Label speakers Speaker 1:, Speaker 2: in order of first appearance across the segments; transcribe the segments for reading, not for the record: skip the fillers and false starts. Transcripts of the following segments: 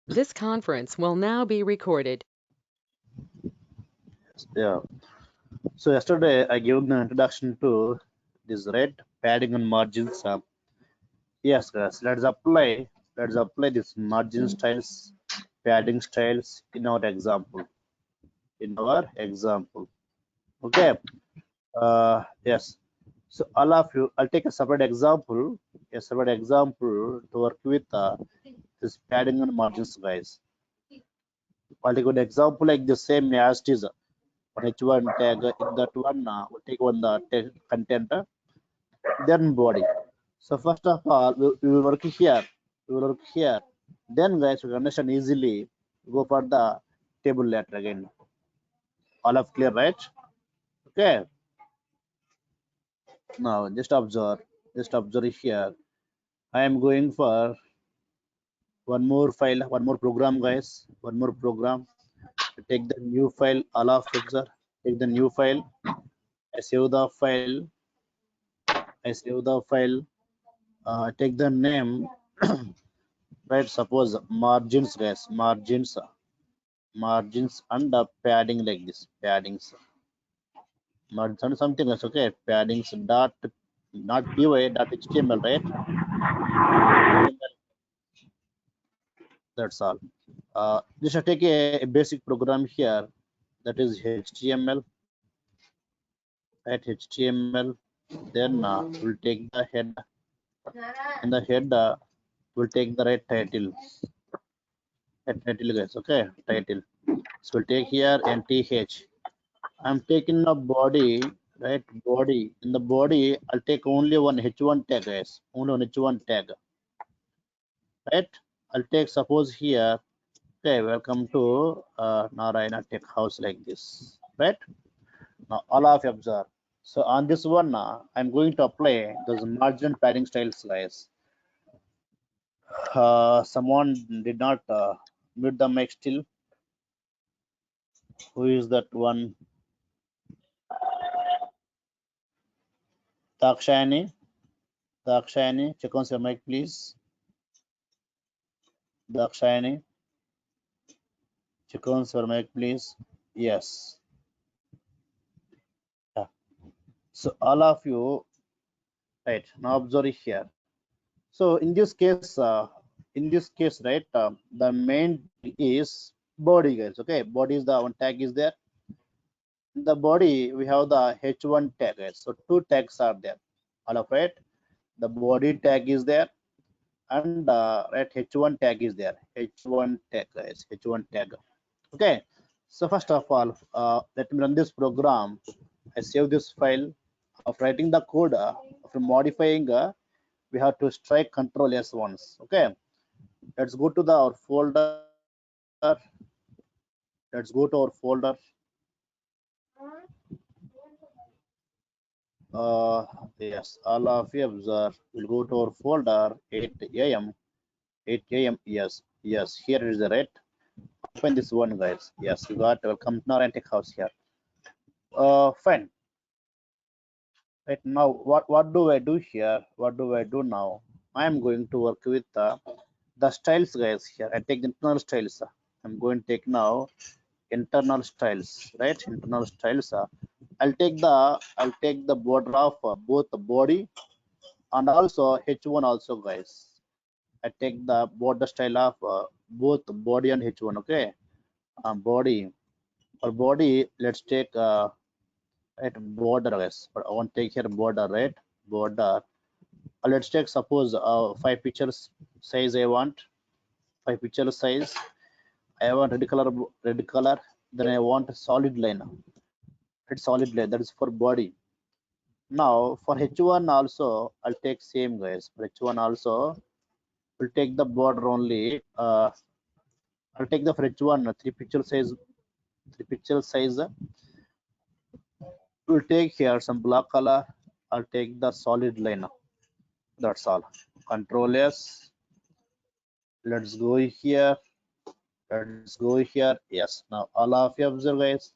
Speaker 1: This conference will now be recorded.
Speaker 2: Yeah. So yesterday I gave an introduction to this red padding and margins. Yes, guys. Let's apply this margin styles, padding styles in our example. Okay. Yes. So all of you, I'll take a separate example. To work with this padding and margins, guys. I'll take an example like the same as it is. On H1 tag in that one, we'll take one the content, then body. So first of all, we will work here. We will work here. Then guys, we can understand easily. Go for the table later again. All of clear, right? Okay. Now just observe. Just observe here. I am going for one more file, one more program, guys. One more program. Take the new file. All of observe. Take the new file. I save the file. I save the file. Take the name. Right, suppose margins, guys, margins and padding like this, paddings, margins and something else. Okay, paddings dot not py dot html, right? That's all. Just take a basic program here, that is html, right? html. Then we'll take the head. In the head, we'll take the right title. Title, guys. Okay, title. So we'll take here nth. I'm taking the body, right? Body. In the body, I'll take only one h1 tag, guys. Only one h1 tag, right? I'll take, suppose here. Okay, welcome to Narayana Tech House, like this, right? Now all of you observe. So on this one, I'm going to apply those margin padding styles, guys. Someone did not mute the mic still. Who is that one? Dakshayani. Dakshayani, check on your mic, please. Dakshayani, check on your mic, please. Yes. Yeah. So all of you, right? Now observe here. So in this case, right? The main is body, guys. Okay, body is the one tag is there. In the body, we have the h1 tag, guys. So two tags are there. All of it. The body tag is there, and right h1 tag is there. H1 tag, guys. H1 tag. Okay. So first of all, let me run this program. I save this file. Of writing the code, after modifying, we have to strike Control S once. Okay. Let's go to our folder. Let's go to our folder. Yes, all of you observe. We'll go to our folder 8 a.m. 8 a.m. Yes. Here is the right. Open this one, guys. Yes, you got welcome to our Tech House here. Fine. Right now, what do I do here? What do I do now? I am going to work with the styles, guys. Here I take internal styles. I'm going to take now internal styles, right? Internal styles. I'll take the border of both the body and also h1 also, guys. I take the border style of both body and h1. Okay, body for body. Let's take right border, guys. But I want to take here border, right? Border. Let's take suppose 5 pixels size. I want 5 pixel size. I want red color. Then I want a solid line. It's solid line. That is for body. Now for h1 also, I'll take same, guys. For h1 also, we'll take the border only. I'll take the for h1 3 pixel size. 3 pixel size. We'll take here some black color. I'll take the solid line. That's all. Control S. Let's go here. Let's go here. Yes. Now all of you observe, guys.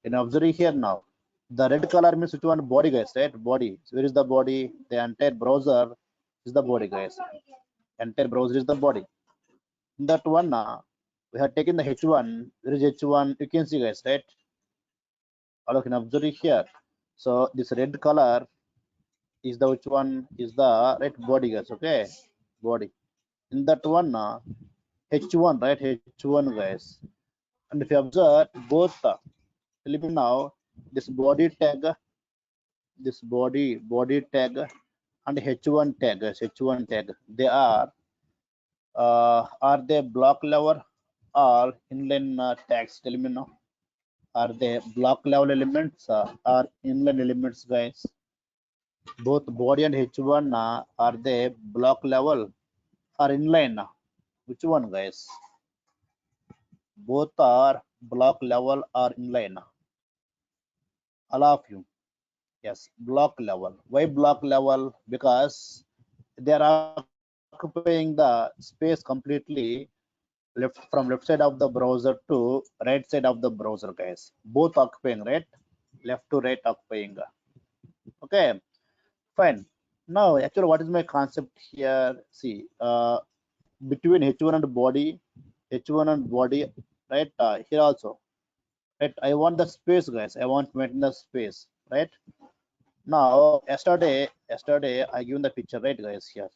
Speaker 2: In observe here now. The red color means which one? Body, guys, right? Body. So where is the body? The entire browser is the body, guys. Entire browser is the body. In that one, we have taken the H1. There is H1. You can see, guys, right? All you can observe it here. So this red color is the which one is the red body, guys. Okay, body. In that one, H1, right? H1, guys. And if you observe both, let me now this body tag, this body tag, and H1 tag, guys. H1 tag. They are they block level or inline tags? Tell me now. Are they block level elements or inline elements, guys? Both body and H1 are they block level or inline? Which one, guys? Both are block level or inline. All of you. Yes, block level. Why block level? Because they are occupying the space completely left side of the browser to right side of the browser, guys. Both occupying, right? Left to right occupying. Okay, fine. Now, actually, what is my concept here? See, between H1 and body, H1 and body, right? Here also, right? I want the space, guys. I want to maintain the space, right? Now, yesterday I given the picture, right, guys? Here.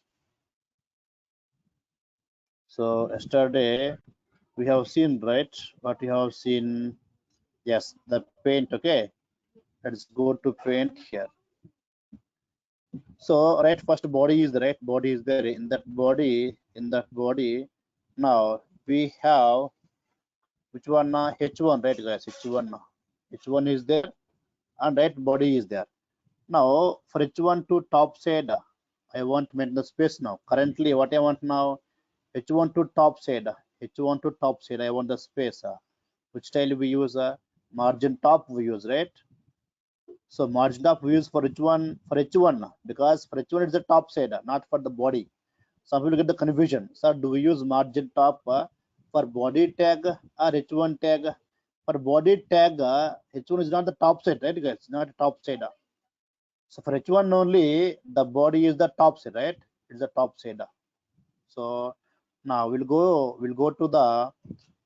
Speaker 2: So yesterday we have seen, right? What we have seen? Yes, the paint. Okay, let's go to paint here. So right, first body is the right body is there. In that body. Now we have which one? H1, right, guys? H1. H1 is there, and right body is there. Now for H1 to top side, I want to make the space now. Currently, what I want now, H1 to top side, H1 to top side. I want the space. Which style we use? Margin top we use, right? So margin top we use for H1 because for H1 it's the top side, not for the body. Some people get the confusion. So do we use margin top for body tag or H1 tag? For body tag, H1 is not the top side, right, guys? It's not top side. So for H1 only, the body is the top side, right? It's the top side. So now we'll go to the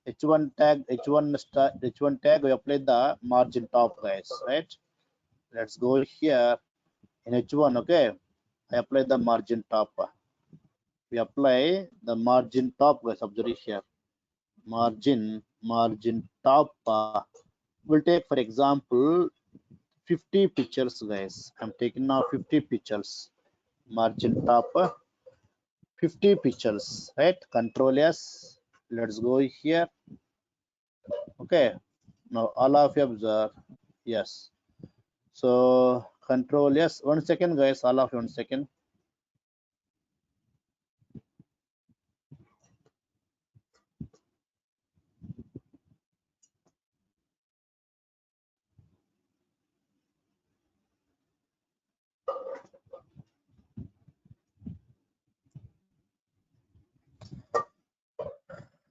Speaker 2: H1 tag, H1 tag. We apply the margin top, guys, right? Let's go here in H1. Okay, I apply the margin top. We apply the margin top, guys. Observe here, margin top. We'll take for example 50 pictures, guys. I'm taking now 50 pictures. Margin top 50 pictures, right? Control S. Let's go here. Okay, now all of you observe. Yes, so control S. 1 second, guys. All of you 1 second.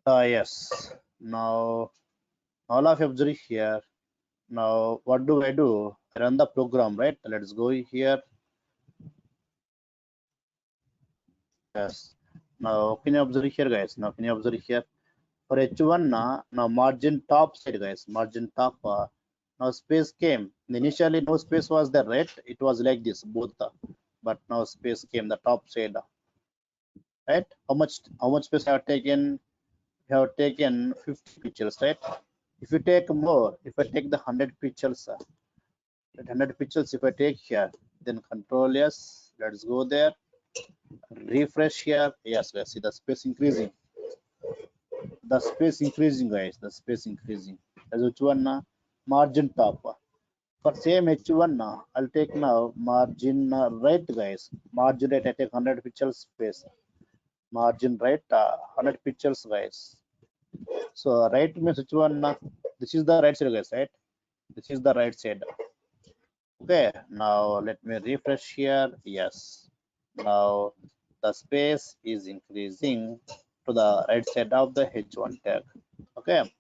Speaker 2: Yes, now all of you observe here. Now what do I do? I run the program, right? Let's go here. Yes, now can you observe here, guys? Now can you observe here? For H1 now margin top side, guys, margin top. Now space came. Initially no space was there, right? It was like this both, but now space came the top side, right? How much space I have taken? We have taken 50 pictures, right? If you take more, if I take the 100 pictures, 100 pictures, if I take here, then control S. Let's go there. Refresh here. Yes, let's see the space increasing. The space increasing, guys. The space increasing. As which one? Margin top. For same H1 now, I'll take now margin right, guys. Margin right. I take 100 pixels space. Margin right, 100 pixels, guys. So right means which one? This is the right side, guys. Right. This is the right side. Okay. Now let me refresh here. Yes. Now the space is increasing to the right side of the H1 tag. Okay.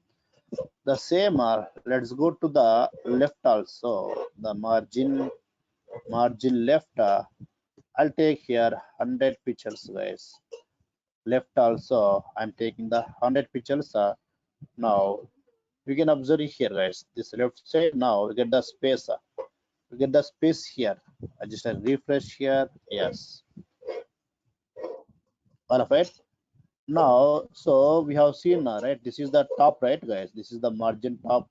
Speaker 2: The same let's go to the left also. The margin left. I'll take here 100 pictures, guys. left also I'm taking the 100 pixels. Now we can observe here guys, this left side. Now we get the space. We get the space here. I just refresh here. Yes, all of it. Now so we have seen right, this is the top right guys, this is the margin top,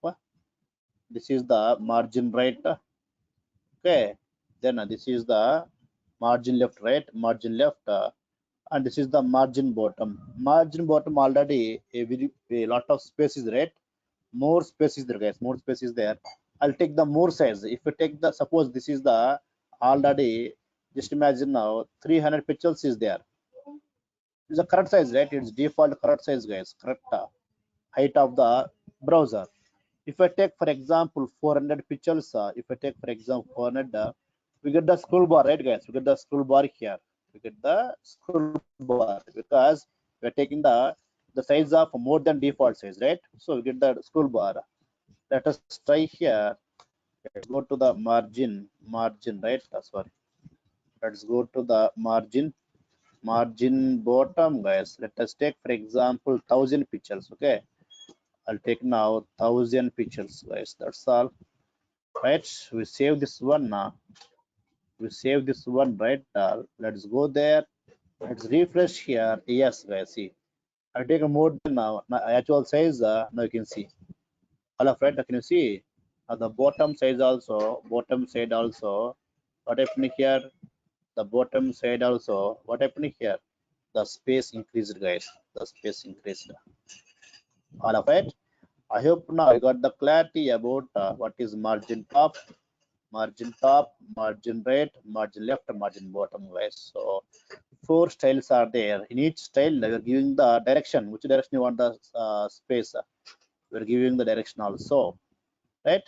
Speaker 2: this is the margin right. Okay, then this is the margin left, right, margin left, and this is the margin bottom. Margin bottom already a lot of space is, right, more space is there guys, more space is there. I'll take the more size. If you take the, suppose this is the already, just imagine now 300 pixels is there. It's the correct size, right? It's default correct size guys, correct height of the browser. If I take for example 400 pixels, if I take for example 400, we get the scroll bar, right guys, we get the scroll bar here, we get the scroll bar because we're taking the size of more than default size, right? So we get the scroll bar. Let us try here. Let's go to the margin, right? Sorry, let's go to the margin bottom guys. Let us take for example 1000 pixels. Okay, I'll take now 1000 pixels guys, that's all. Right, we save this one now. We save this one, right? Let's go there. Let's refresh here. Yes guys, see, I take a more than now actual size. Now you can see all of right. Can you see the bottom size also, bottom side also, what happened here, the bottom side also, what happened here, the space increased guys, the space increased, all of it. I hope now you got the clarity about what is margin top, margin top, margin right, margin left, margin bottom guys. So four styles are there. In each style we are giving the direction, which direction you want the space, we're giving the direction also, right?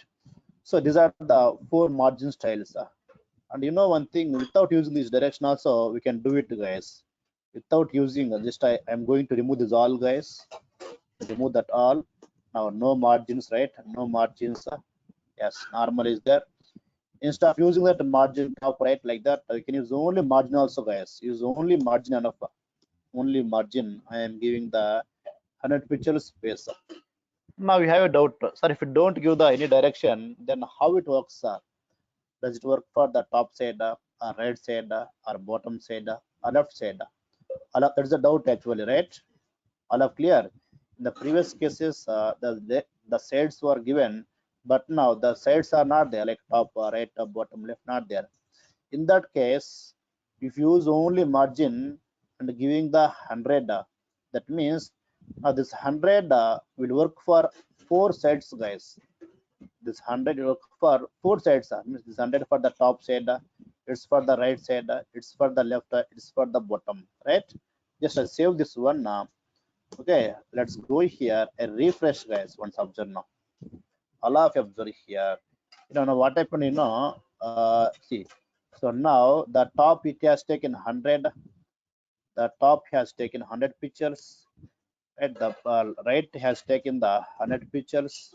Speaker 2: So these are the four margin styles. And you know one thing, without using this direction also we can do it guys, without using just I'm going to remove this all guys, remove that all. Now no margins, right, no margins. Yes, normal is there. Instead of using that margin top right like that, you can use only margin also guys, use only margin enough, only margin. I am giving the 100 pixels space. Now we have a doubt, sir, if you don't give the any direction, then how it works, sir? Does it work for the top side, or right side, or bottom side, or left side? All of, that's the doubt actually, right? All of clear. In the previous cases, the sides were given, but now the sides are not there, like top, right, bottom, left, not there. In that case, if you use only margin and giving the 100, that means this 100 will work for four sides guys. This 100 will work for four sides. Means this 100 for the top side, it's for the right side, it's for the left, it's for the bottom, right? Just save this one now. Okay, let's go here and refresh guys. Once observe now, all of you observe here. You know now what happened, you know, see, so now the top it has taken 100, the top has taken 100 pictures, right? The right has taken the 100 pictures,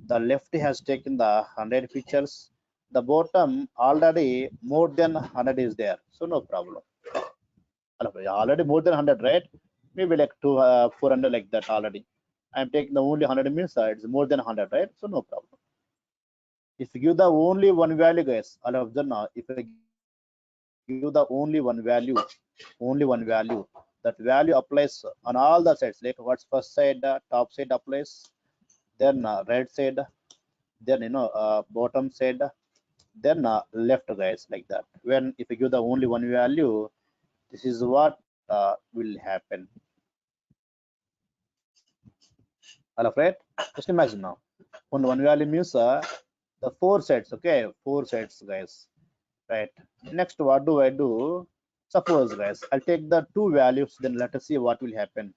Speaker 2: the left has taken the 100 pictures, the bottom already more than 100 is there, so no problem. Already more than 100, right? Maybe like 400 like that already. I'm taking the only 100 means it's more than 100, right? So no problem. If you give the only one value guys, all of them now, if I give the only one value, that value applies on all the sides, like what's first side, top side applies, then right side, then you know bottom side, then left guys, like that. When if you give the only one value, this is what will happen. All of right, just imagine now when one value means the four sides. Okay, four sides guys, right? Next, what do I do? Suppose guys, I'll take the two values, then let us see what will happen.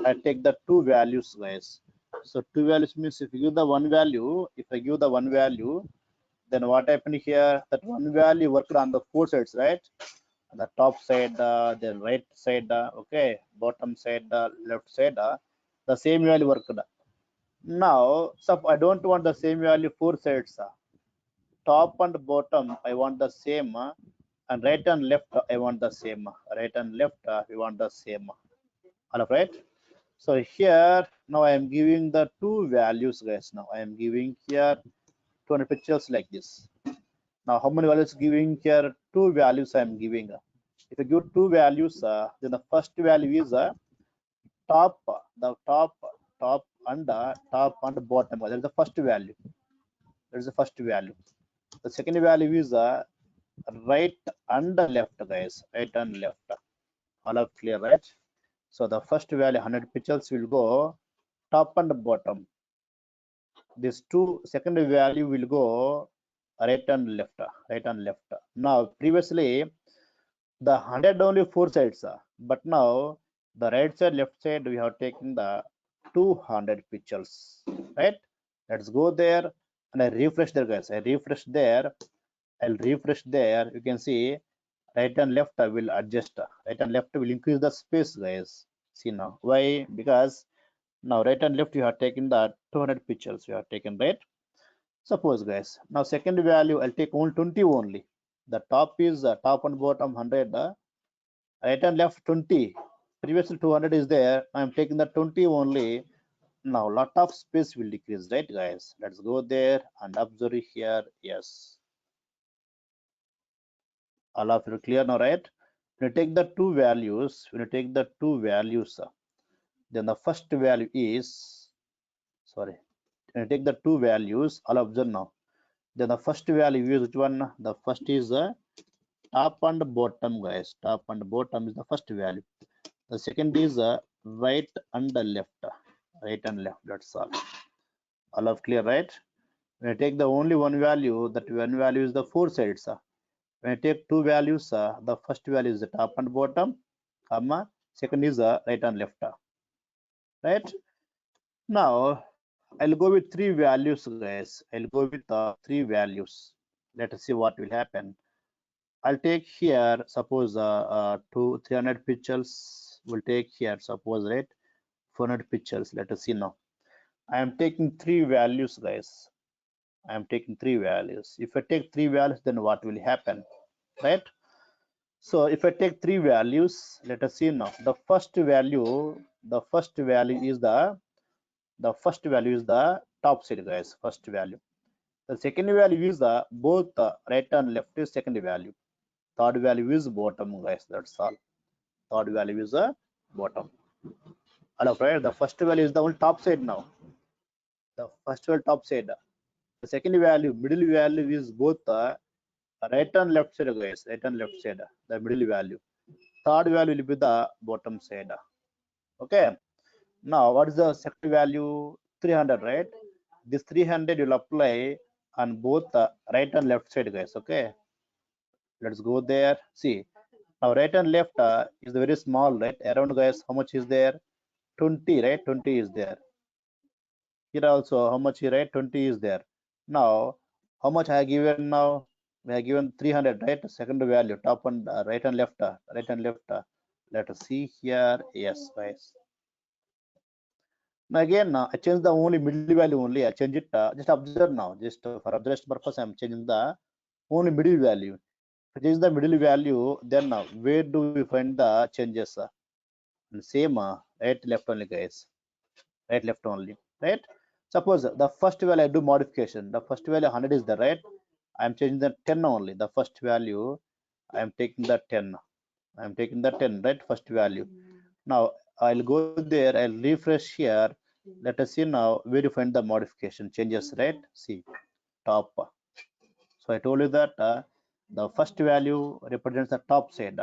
Speaker 2: I take the two values guys. So two values means if you give the one value, if I give the one value, then what happened here, that one value worked on the four sides, right? The top side, the right side, okay, bottom side, left side, the same value worked. Now so I don't want the same value four sides, top and bottom I want the same, and right and left I want the same. Right and left we want the same. All right. So here now I am giving the two values, guys. Now I am giving here 200 pictures like this. Now how many values giving here? Two values I am giving. If you give two values, then the first value is top, the top and bottom. That is the first value. That is the first value. The second value is right and left, guys. Right and left. All are clear, right? So the first value 100 pixels will go top and bottom. This two second value will go right and left. Right and left. Now previously the 100 only four sides, but now the right side, left side we have taken the 200 pixels, right? Let's go there and I refresh there, guys. I refresh there. I'll refresh there. You can see right and left I will adjust. Right and left will increase the space, guys. See now why? Because now right and left you have taken the 200 pixels. You have taken, right? Suppose, guys, now second value I'll take only 20 only. The top is top and bottom 100. Right and left 20. Previously 200 is there. I'm taking the 20 only. Now lot of space will decrease, right, guys? Let's go there and observe here. Yes, all of you clear now, right? When you take the two values, then the first value is, sorry, when you take the two values, all observe now. Then the first value is which one? The first is top and bottom, guys. Top and bottom is the first value. The second is right and left. Right and left. That's all. All of clear, right? When I take the only one value, that one value is the four sides. When I take two values, the first value is the top and bottom, comma. Second is right and left. Right? Now I'll go with three values, guys. I'll go with three values. Let us see what will happen. I'll take here, suppose 300 pixels. We'll take here, suppose, right, 400 pixels. Let us see now. I am taking three values, guys. I am taking three values. If I take three values, then what will happen, right? So if I take three values, let us see now. The first value is the top side, guys. First value. The second value is the both right and left is second value. Third value is bottom, guys. That's all. Third value is the bottom. All right. The first value is the only top side now. The first value top side. The second value, middle value is both right and left side, guys. Right and left side. The middle value. Third value will be the bottom side. Okay. Now, what is the second value? 300, right? This 300 will apply on both the right and left side, guys. Okay. Let's go there. See, now right and left is very small, right? Around, guys, how much is there? 20, right? 20 is there. Here also, how much here, right? 20 is there. Now, how much I have given now? We have given 300, right? Second value, top and right and left, right and left. Let us see here. Yes, guys. Now again, I change the only middle value only. I change it. Just observe now. Just for observation purpose, I am changing the only middle value. If I change the middle value, then where do we find the changes? And same right left only, guys. Right left only. Right. Suppose the first value I do modification. The first value 100 is the right. I am changing the 10 only. The first value I am taking the 10. I am taking the 10, right? First value. Now I'll go there. I'll refresh here. Let us see now where you find the modification changes, right? See, top. So I told you that the first value represents the top side,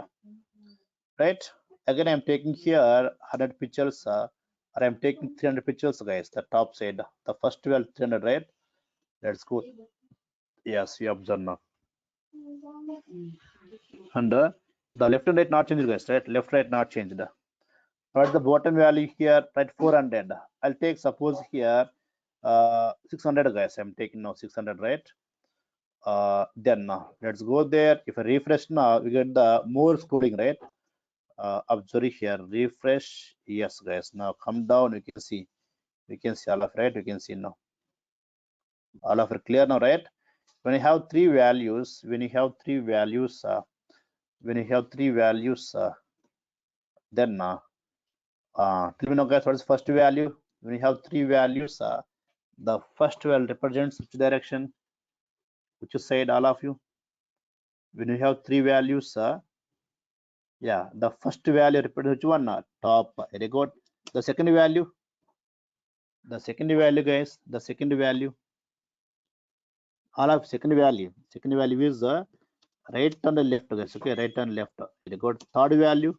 Speaker 2: right? Again, I'm taking here 100 pixels, or I'm taking 300 pixels, guys. The top side, the first value 300, right? Let's go. Yes, we observe now. And the left and right not changed, guys, right? Left, right not changed. What the bottom value here, right? 400. I'll take, suppose here 600, guys. I'm taking now 600, right? Then now let's go there. If I refresh now, we get the more scrolling, right? Observe here, refresh. Yes, guys. Now come down. We can see all of, right? We can see now. All of it clear now, right? When you have three values, when you have three values, then tell me now guys, what is first value? When you have three values, the first value represents which direction? Which you said, all of you? When you have three values, yeah, the first value represents which one? Top. Very good. The second value, guys, the second value, all of second value is right and the left, guys. Okay, right and left. Very good. Third value,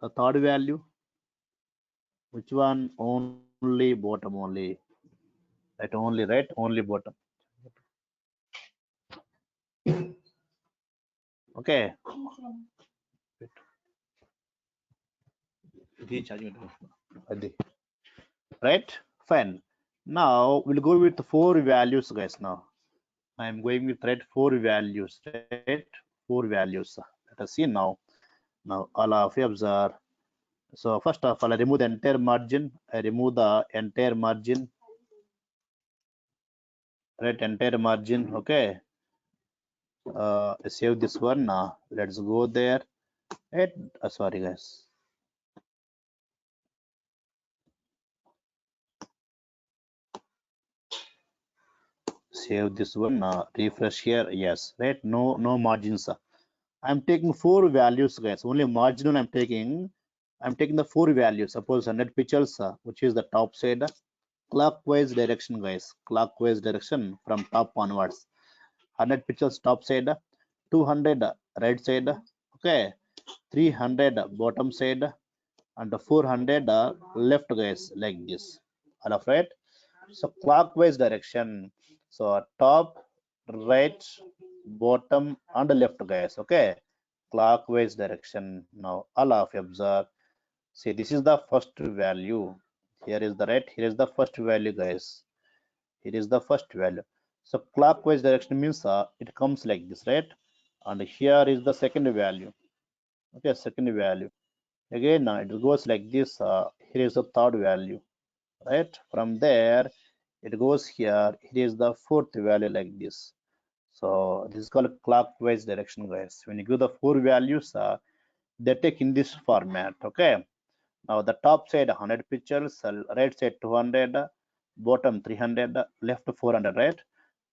Speaker 2: the third value, which one? Only bottom only. Right, only right, only bottom. Okay. Right, fine. Now we'll go with four values, guys. Now I'm going with four values, right? Four values. Let us see now. Now all of you observe. So first of all, I remove the entire margin. I remove the entire margin, right? Entire margin. Okay. Save this one. Now let's go there. Right. Sorry, guys. Save this one. Refresh here. Yes. Right. No margins. I'm taking four values, guys. Only marginal I'm taking. I'm taking the four values. Suppose 100 pixels, which is the top side, clockwise direction, guys. Clockwise direction from top onwards. 100 pixels top side, 200 right side, okay, 300 bottom side, and 400 left, guys, like this. All of right. So clockwise direction. So top, right, bottom, and left, guys. Okay, clockwise direction. Now all of you observe. See, this is the first value. Here is the right. Here is the first value, guys. Here is the first value. So clockwise direction means it comes like this, right? And here is the second value. Okay, second value. Again, it goes like this. Here is the third value, right? From there, it goes here. Here is the fourth value like this. So this is called clockwise direction, guys. When you give the four values, they take in this format. Okay. Now the top side 100 pictures, right side 200, bottom 300, left 400, right?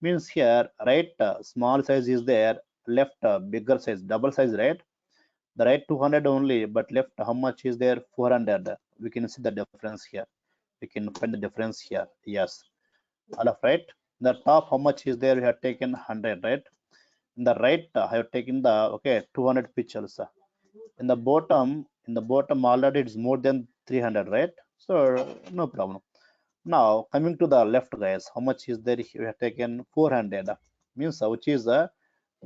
Speaker 2: Means here, right, small size is there, left bigger size, double size, right? The right 200 only, but left how much is there? 400. We can see the difference here. We can find the difference here. Yes. All of right. The top how much is there? We have taken 100, right? In the right, I have taken the okay 200 pictures. In the bottom already it's more than 300, right? So no problem. Now coming to the left, guys, how much is there? We have taken 400, means which is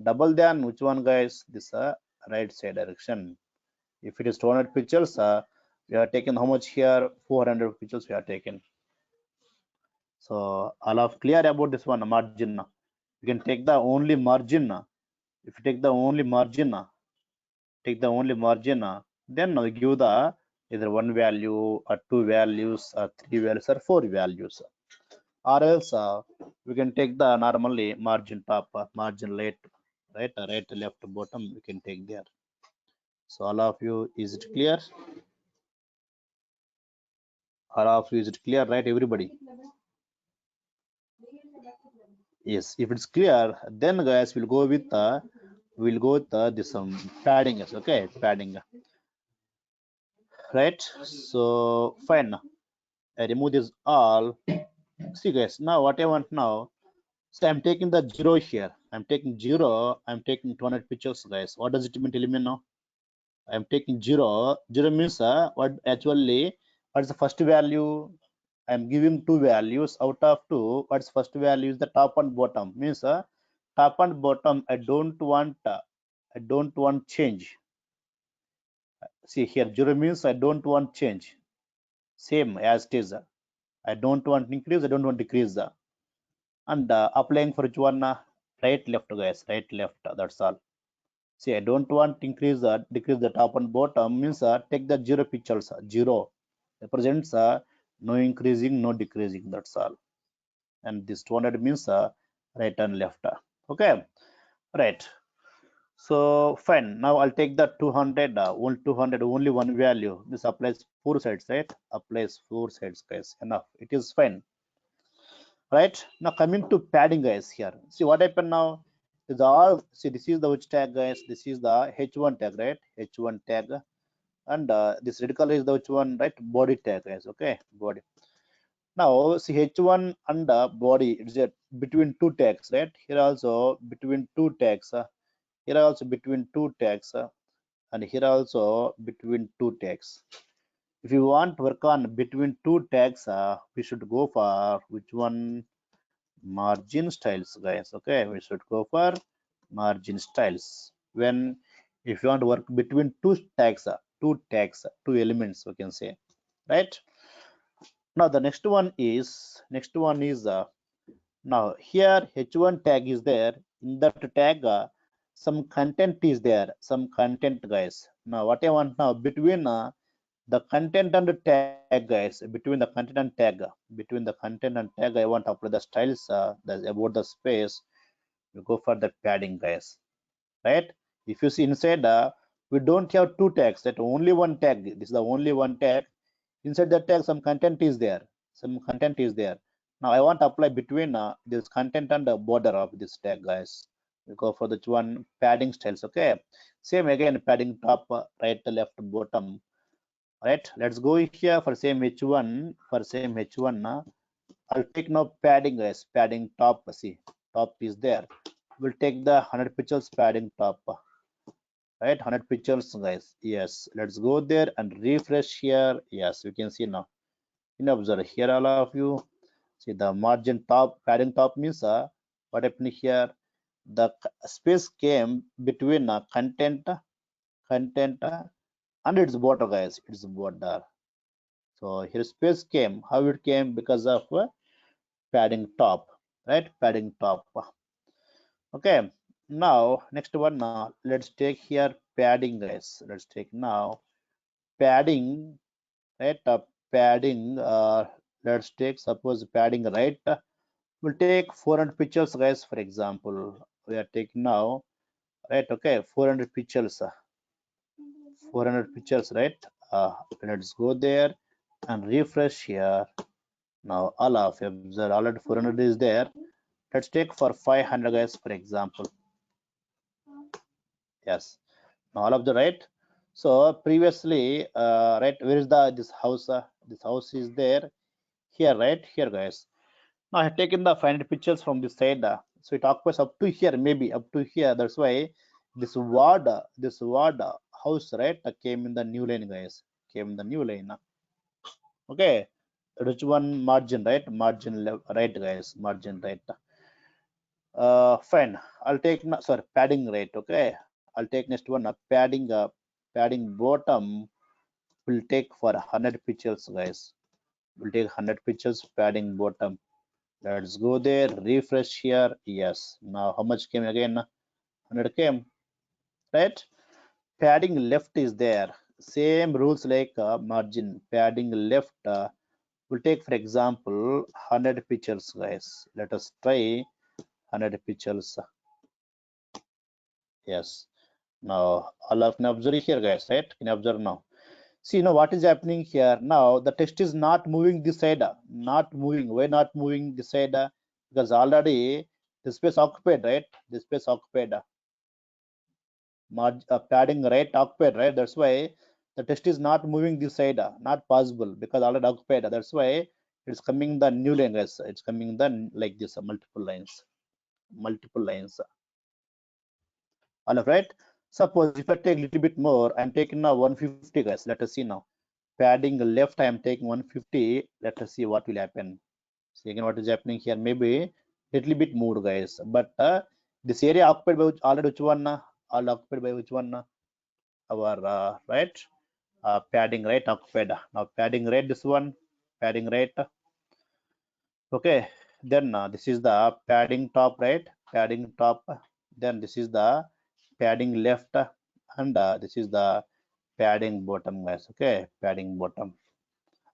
Speaker 2: double than which one, guys? This right side direction. If it is 200 pixels, we have taken how much here? 400 pixels we have taken. So all of clear about this one margin. You can take the only margin. If you take the only margin, then we give the either one value or two values or three values or four values, or else we can take the normally margin top, margin right, left, bottom, we can take there. So all of you, is it clear? All of you, is it clear, right, everybody? Yes, if it's clear, then guys we'll go with this padding. Yes, okay, padding, right? So fine, I remove this all. See guys, now what I want now, so I'm taking the zero here. I'm taking zero. I'm taking 200 pictures, guys. What does it mean? Tell me now. I'm taking zero. Zero means what actually? What's the first value? I'm giving two values out of two. What's first value is the top and bottom. Means top and bottom. I don't want. I don't want change. See here, zero means I don't want change. Same as it is. I don't want increase. I don't want decrease. And applying for which one? Right, left, guys. Right, left. That's all. See, I don't want to increase the decrease the top and bottom, means take the zero pixels. Zero represents no increasing, no decreasing. That's all. And this 200 means right and left. Okay, right. So fine. Now I'll take the 200. Only 200. Only one value. This applies four sides, right? Applies four sides, guys. Enough. It is fine, right? Now coming to padding, guys. Here, see what happened now. Is all see this is the which tag, guys. This is the H1 tag, right? H1 tag, and this red color is the which one, right? Body tag, guys. Okay, body. Now see H1 and body. It's a between two tags, right? Here also between two tags. Here also between two tags. And here also between two tags. If you want to work on between two tags, we should go for which one? Margin styles, guys. Okay, we should go for margin styles. When if you want to work between two elements, we can say, right? Now the next one is now here H1 tag is there. In that tag, some content is there. Some content, guys. Now what I want now between the content and the tag, guys, between the content and tag, I want to apply the styles about the space. We go for the padding, guys, right? If you see inside, we don't have two tags, that only one tag. This is the only one tag. Inside the tag some content is there, now I want to apply between this content and the border of this tag, guys. We go for the one padding styles. Okay, same again, padding top, right, left, bottom. Right, let's go here for same H1. I'll take now padding, guys. Padding top. See, top is there. We'll take the 100 pixels padding top. Right, 100 pixels, guys. Yes, let's go there and refresh here. Yes, we can see now. You know, observe here, all of you. See the margin top, padding top means what happened here? The space came between content and its border, guys. Its border. So here space came. How it came? Because of padding top, right? Padding top. Okay. Now next one. Let's take here padding, guys. Let's take now padding, right? Padding. Let's take suppose padding, right? We'll take 400 pixels, guys. For example, we are taking now, right? Okay, 400 pixels. 400 pictures, right? Let's go there and refresh here. Now all of you observe already 400 is there. Let's take for 500, guys, for example. Yes, now all of the right. So previously, right, where is the this house? This house is there here, right here, guys. Now I have taken the 500 pictures from this side, so it occupies up to here, maybe up to here. That's why this word house, right, came in the new line, guys. Came in the new line. Okay, which one? Margin, right? Margin left, right, guys. Margin right. Fine. I'll take sorry, padding right. Okay, I'll take next one. Padding padding bottom will take for 100 pixels, guys. We'll take 100 pixels padding bottom. Let's go there, refresh here. Yes, now how much came again? 100 came, right? Padding left is there. Same rules like margin. Padding left will take, for example, 100 pixels, guys. Let us try 100 pixels. Yes. Now all of can observe here, guys, right? Can you observe now? See now what is happening here. Now the text is not moving this side, not moving. Why not moving this side? Because already the space occupied, right? The space occupied. Padding right occupied, right? That's why the text is not moving this side, not possible because already occupied. That's why it's coming the new line, guys. It's coming the like this multiple lines. All right. Suppose if I take a little bit more, I'm taking now 150, guys. Let us see now. Padding left, I am taking 150. Let us see what will happen. See again what is happening here. Maybe little bit more, guys. But this area occupied by already which one? All occupied by which one? Our right. Padding right occupied. Now padding right, this one. Padding right. Okay. Then this is the padding top, right? Padding top. Then this is the padding left, and this is the padding bottom, guys. Okay, padding bottom,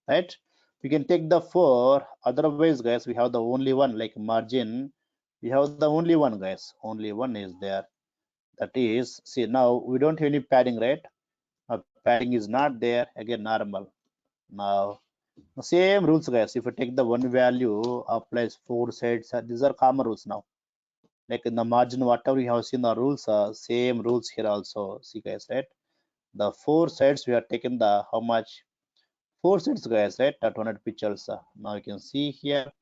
Speaker 2: right? We can take the four. Otherwise, guys, we have the only one like margin. We have the only one, guys. Only one is there. That is, see, now we don't have any padding, right? Padding is not there, again normal. Now the same rules, guys. If you take the one value, applies four sides. These are common rules now. Like in the margin, whatever we have seen the rules, same rules here also. See, guys, right? The four sides we have taken the how much? Four sides, guys, right? 200 pixels. Now you can see here,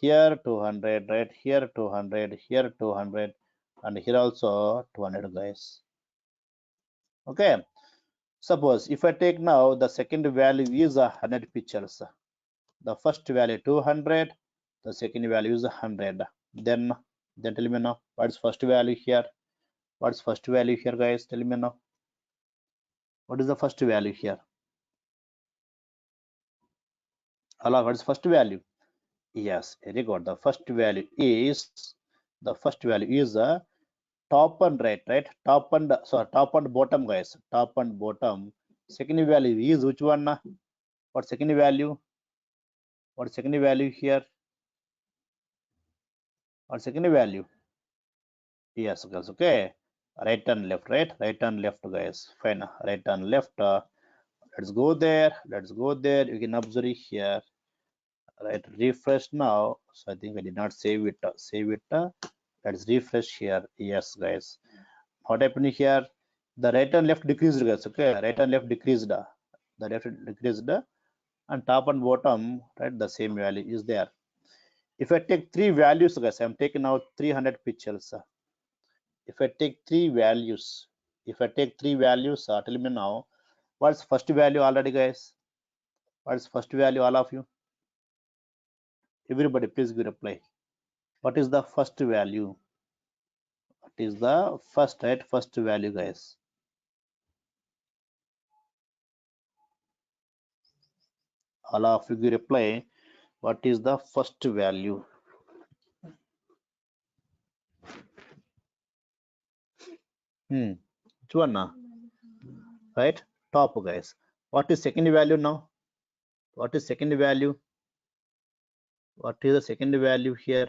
Speaker 2: 200, right? Here 200, here 200, and here also 200, guys. Okay. Suppose if I take now the second value is 100 pixels. The first value 200, the second value is 100. Then tell me now what's first value here? What's first value here, guys? Tell me now. What is the first value here? Hello, what's first value? Yes, very good. The first value is top and right? Top and bottom, guys. Top and bottom. Second value is which one? What second value? What second value here? What second value? Yes, guys. Okay. Right and left, right? Right and left, guys. Fine. Right and left. Let's go there. Let's go there. You can observe here. Right. Refresh now. So I think I did not save it. Save it. Let's refresh here. Yes, guys. What happened here? The right and left decreased, guys. Okay. Right and left decreased. The left decreased. And top and bottom, right? The same value is there. If I take three values, guys, I'm taking now 300 pixels. If I take three values, tell me now, what's first value already, guys? What's first value, all of you? Everybody, please give reply. What is the first value? What is the first, right? First value, guys. All of you give reply. What is the first value? Which one now? Right? Top, guys. What is second value now? What is second value? What is the second value here?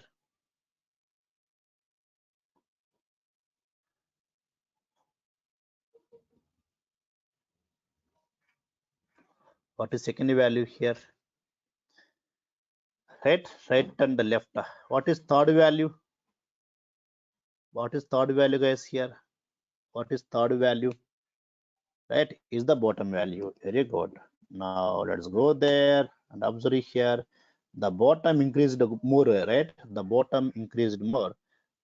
Speaker 2: What is second value here? Right and the left. What is third value? What is third value, guys, here? What is third value? Right, is the bottom value. Very good. Now let's go there and observe here. The bottom increased more, right? The bottom increased more.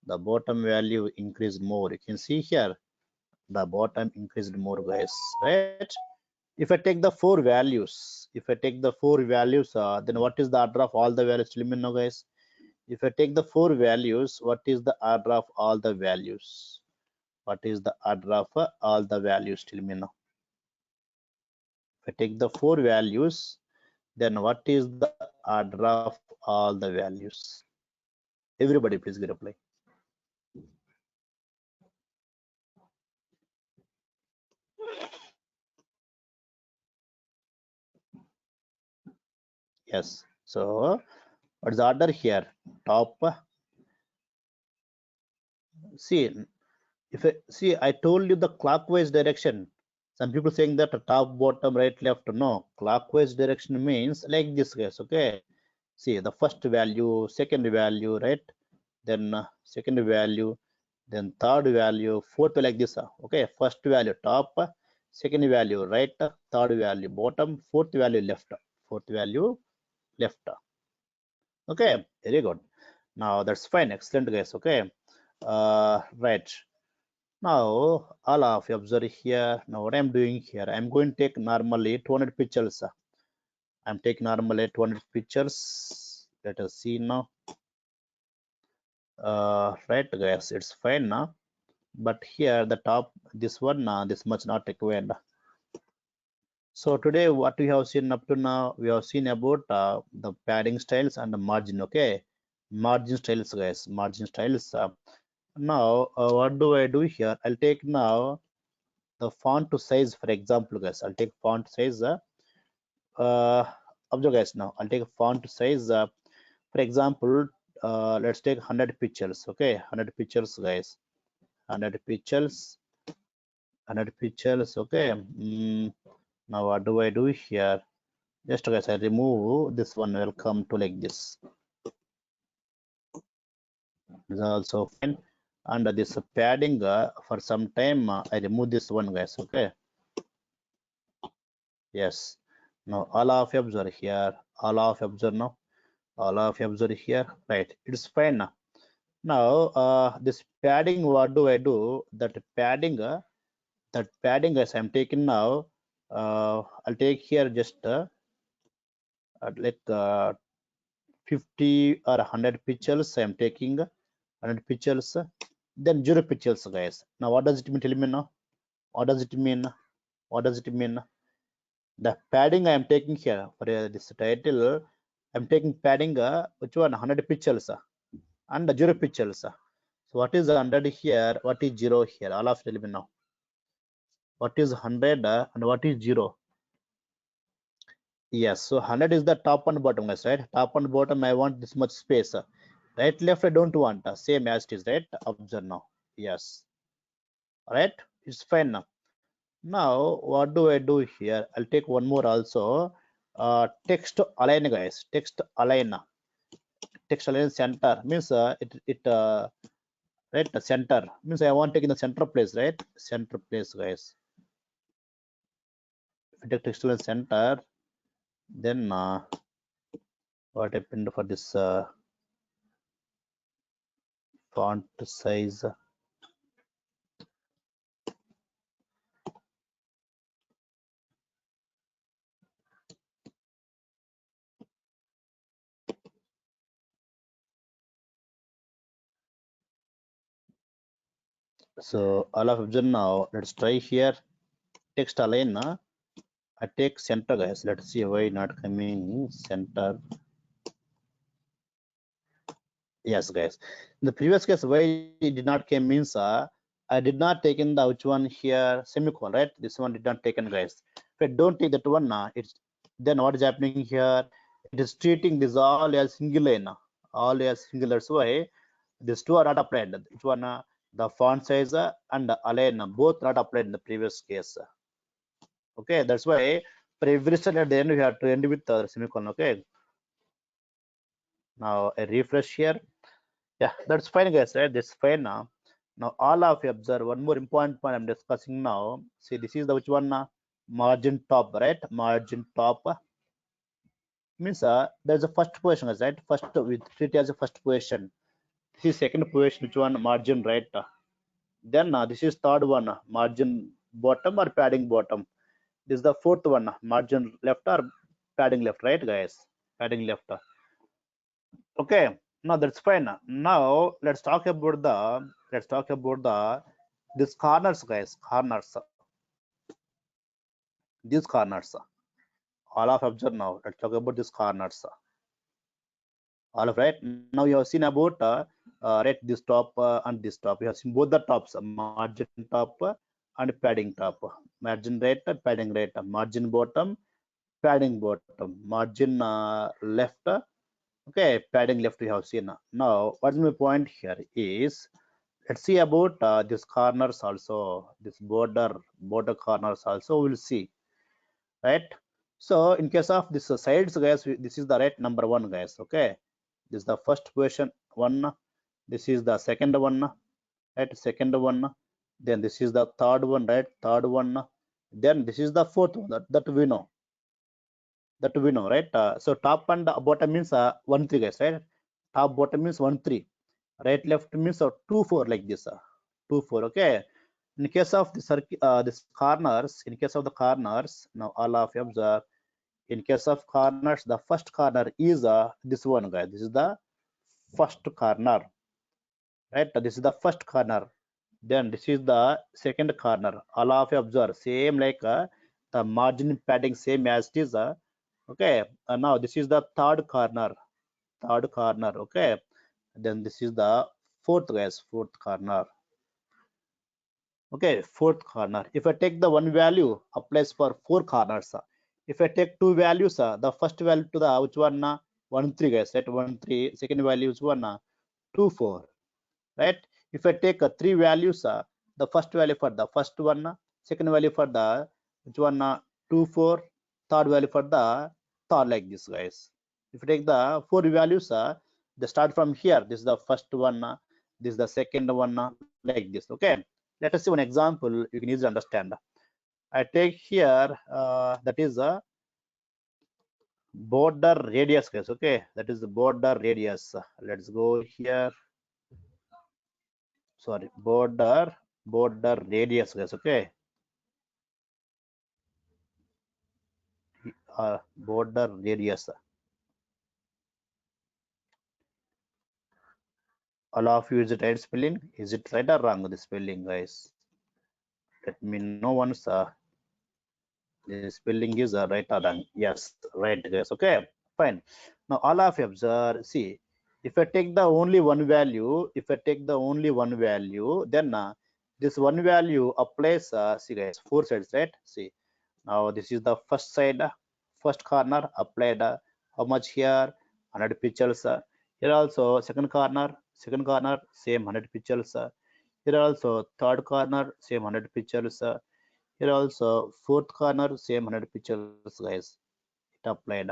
Speaker 2: The bottom value increased more. You can see here the bottom increased more, guys, right? If I take the four values, then what is the order of all the values? Let me know, guys. If I take the four values, what is the order of all the values? What is the order of all the values? Tell me now. If I take the four values, then what is the order of all the values? Everybody, please get reply. Yes. So what's the order here? Top. See, I told you the clockwise direction. Some people saying that top, bottom, right, left. No, clockwise direction means like this, guys. Okay. See, the first value, second value, right? Then second value, then third value, fourth, like this. Okay. First value top, second value right, third value bottom, fourth value left. Fourth value left. Okay. Very good. Now that's fine. Excellent, guys. Okay. Right. Now, all of you observe here. Now, what I'm doing here, I'm going to take normally 200 pictures. I'm taking normally 200 pictures. Let us see now. Right, guys, it's fine now. But here, the top, this one, this much not required. So today, what we have seen up to now, we have seen about the padding styles and the margin. Okay, margin styles, guys, margin styles. Now, what do I do here? I'll take now the font to size, for example, guys. I'll take font size. Observe, guys. Now I'll take a font size. For example, let's take 100 pictures. Okay, 100 pictures, guys. 100 pixels, 100 pixels. Okay. Now what do I do here? Just guys, I remove this one. Will come to like this. This is also fine. And this padding for some time I remove this one, guys. Okay. Yes. Now all of you observe here. All of you observe now. All of you observe here. Right. It's fine now. Now this padding, what do I do? That padding as I'm taking now. I'll take here just like 50 or 100 pixels. I'm taking 100 pixels, then 0 pixels, guys. Now what does it mean? Tell me now. What does it mean? What does it mean? The padding I am taking here for this title, I'm taking padding which one 100 pixels and 0 pixels. So what is 100 here? What is 0 here? All of you tell me now. What is 100 and what is 0? Yes, so 100 is the top and bottom, guys, right? Top and bottom, I want this much space. Right, left, I don't want. Same as it is, right? Observe now. Yes. All right, it's fine now. Now, what do I do here? I'll take one more also. Text align, guys. Text align. Text align center means right, center means I want to take in the center place, right? Center place, guys. If I take text align center, then what happened for this font size? So all of them now. Let's try here. Text align. I take center, guys. Let's see why not coming center. Yes, guys. In the previous case, why it did not came means I did not take in the which one here semicolon, right? This one did not taken, guys. If I don't take that one, it's then what is happening here? It is treating this all as single line, all as single. That's why these two are not applied. Which one? The font size and the align both not applied in the previous case. Okay, that's why for every step at the end we have to end with the semicolon. Okay. Now I refresh here. Yeah, that's fine, guys, right? That's fine now. Now all of you observe one more important point I'm discussing now. See, this is the which one margin top, right? Margin top means there's a first position, guys, right? First we treat it as a first position. This is second position, which one margin right? Then this is third one margin bottom or padding bottom. This is the fourth one margin left or padding left, right, guys? Padding left. Okay, now that's fine. Now let's talk about the these corners, guys. Corners, these corners. All of observe now. Let's talk about these corners. All of right. Now you have seen about right, this top and this top. You have seen both the tops, margin top and padding top. Margin right, padding right. Margin bottom, padding bottom. Margin left. Okay, padding left we have seen. Now what's my point here is, let's see about these corners also, this border corners also we'll see, right? So in case of this sides, guys, this is the right number one, guys. Okay, this is the first position one, this is the second one, right? Second one, then this is the third one, right? Third one, then this is the fourth one, that we know, right? So top and bottom means 1 3, guys, right? Top bottom means 1 3, right left means 2 4, like this 2 4. Okay, in case of the this corners, in case of the corners, now all of you observe, in case of corners, the first corner is this one, guys. This is the first corner, right? This is the first corner, then this is the second corner. All of you observe same like the margin padding same as it is okay. Now this is the third corner, okay. Then this is the fourth, guys, fourth corner. Okay, fourth corner. If I take the one value, applies for four corners. If I take two values, the first value to the which one 1 3, guys, right? 1 3. Second value is 1 2 4, right? If I take three values, the first value for the first one, second value for the which one 2 4, third value for the third, like this, guys. If you take the four values, they start from here. This is the first one, this is the second one, like this. Okay, let us see one example. You can easily understand. I take here that is a border radius, guys. Okay, that is the border radius. Let's go here. Sorry, border radius, guys. Okay, border radius. All of you, is it right spelling? Is it right or wrong, the spelling, guys? Let me know once the spelling is right or wrong. Yes, right, guys. Okay, fine. Now all of you observe. See, if I take the only one value, then this one value applies. See, guys, four sides, right? See, now this is the first side, first corner applied. How much here? 100 pixels. Here also second corner, same 100 pixels. Here also third corner, same 100 pixels. Here also fourth corner, same 100 pixels, guys. It applied.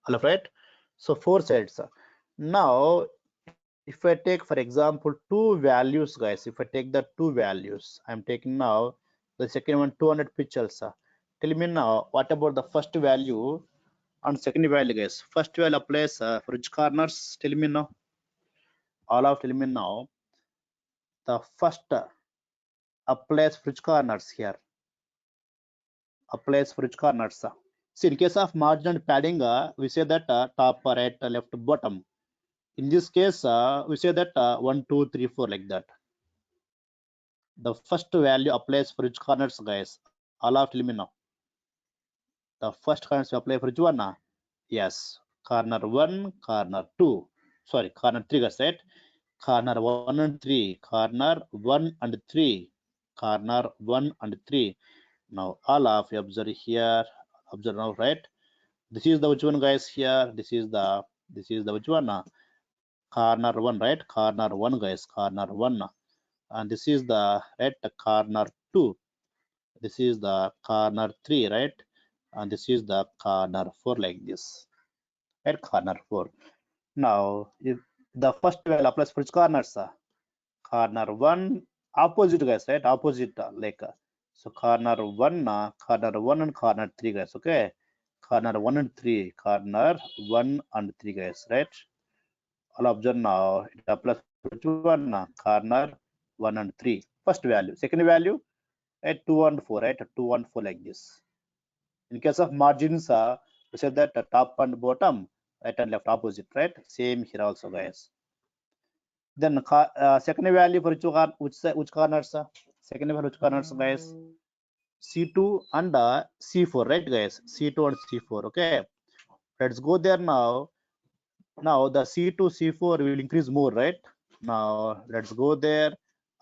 Speaker 2: All right. So four sides. Now, if I take, for example, two values, guys. If I take the two values, I'm taking now the second one 200 pixels. Tell me now, what about the first value and second value, guys? First value applies for which corners? Tell me now. All of tell me now. The first applies for which corners here? Applies for which corners? See, in case of margin and padding, we say that top, right, left, bottom. In this case, we say that 1, 2, 3, 4, like that. The first value applies for which corners, guys? All of tell me now. The first corners apply for which one? Yes, corner 1, corner 2. Sorry, corner 3, guys, right? Corner 1 and 3. Corner 1 and 3. Corner 1 and 3. Now, all of you observe here. Observe now, right? This is the which one, guys? Here, this is the which one? Corner 1, right? Corner 1, guys. Corner 1. And this is the right corner 2. This is the corner 3, right? And this is the corner 4, like this. Right, corner 4. Now, if the first value applies for which corners? Corner 1, opposite, guys, right? Opposite, like so corner 1, and corner 3, guys. Okay, corner 1 and 3, corner 1 and 3, guys, right? All observe now. It applies which one? Corner 1 and 3. First value. Second value at 2 and 4, right? 2 and 4, like this. In case of margins, we said that top and bottom, right and left opposite, right? Same here also, guys. Then second value for which corners? Second value which corners, guys? C2 and C4, right, guys? C2 and C4. Okay. Let's go there now. Now the C2, C4 will increase more, right? Now let's go there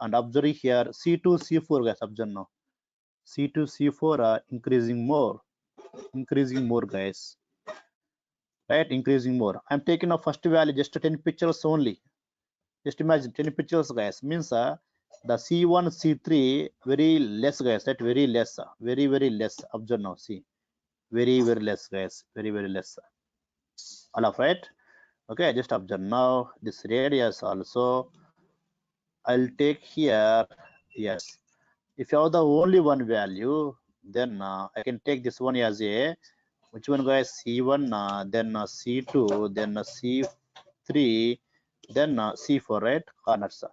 Speaker 2: and observe here C2, C4, guys. Observe now. C2, C4 are increasing more, guys. Right, increasing more. I'm taking a first value just 10 pixels only. Just imagine 10 pixels, guys. Means the C1, C3 very less, guys. Right, very less, very less. Observe now. See, very less, guys. Very less. All of right. Okay, just observe now. This radius also. I'll take here. Yes. If you have the only one value, then I can take this one as a which one, guys? C1, then C2, then C3, then C4, right? Corners.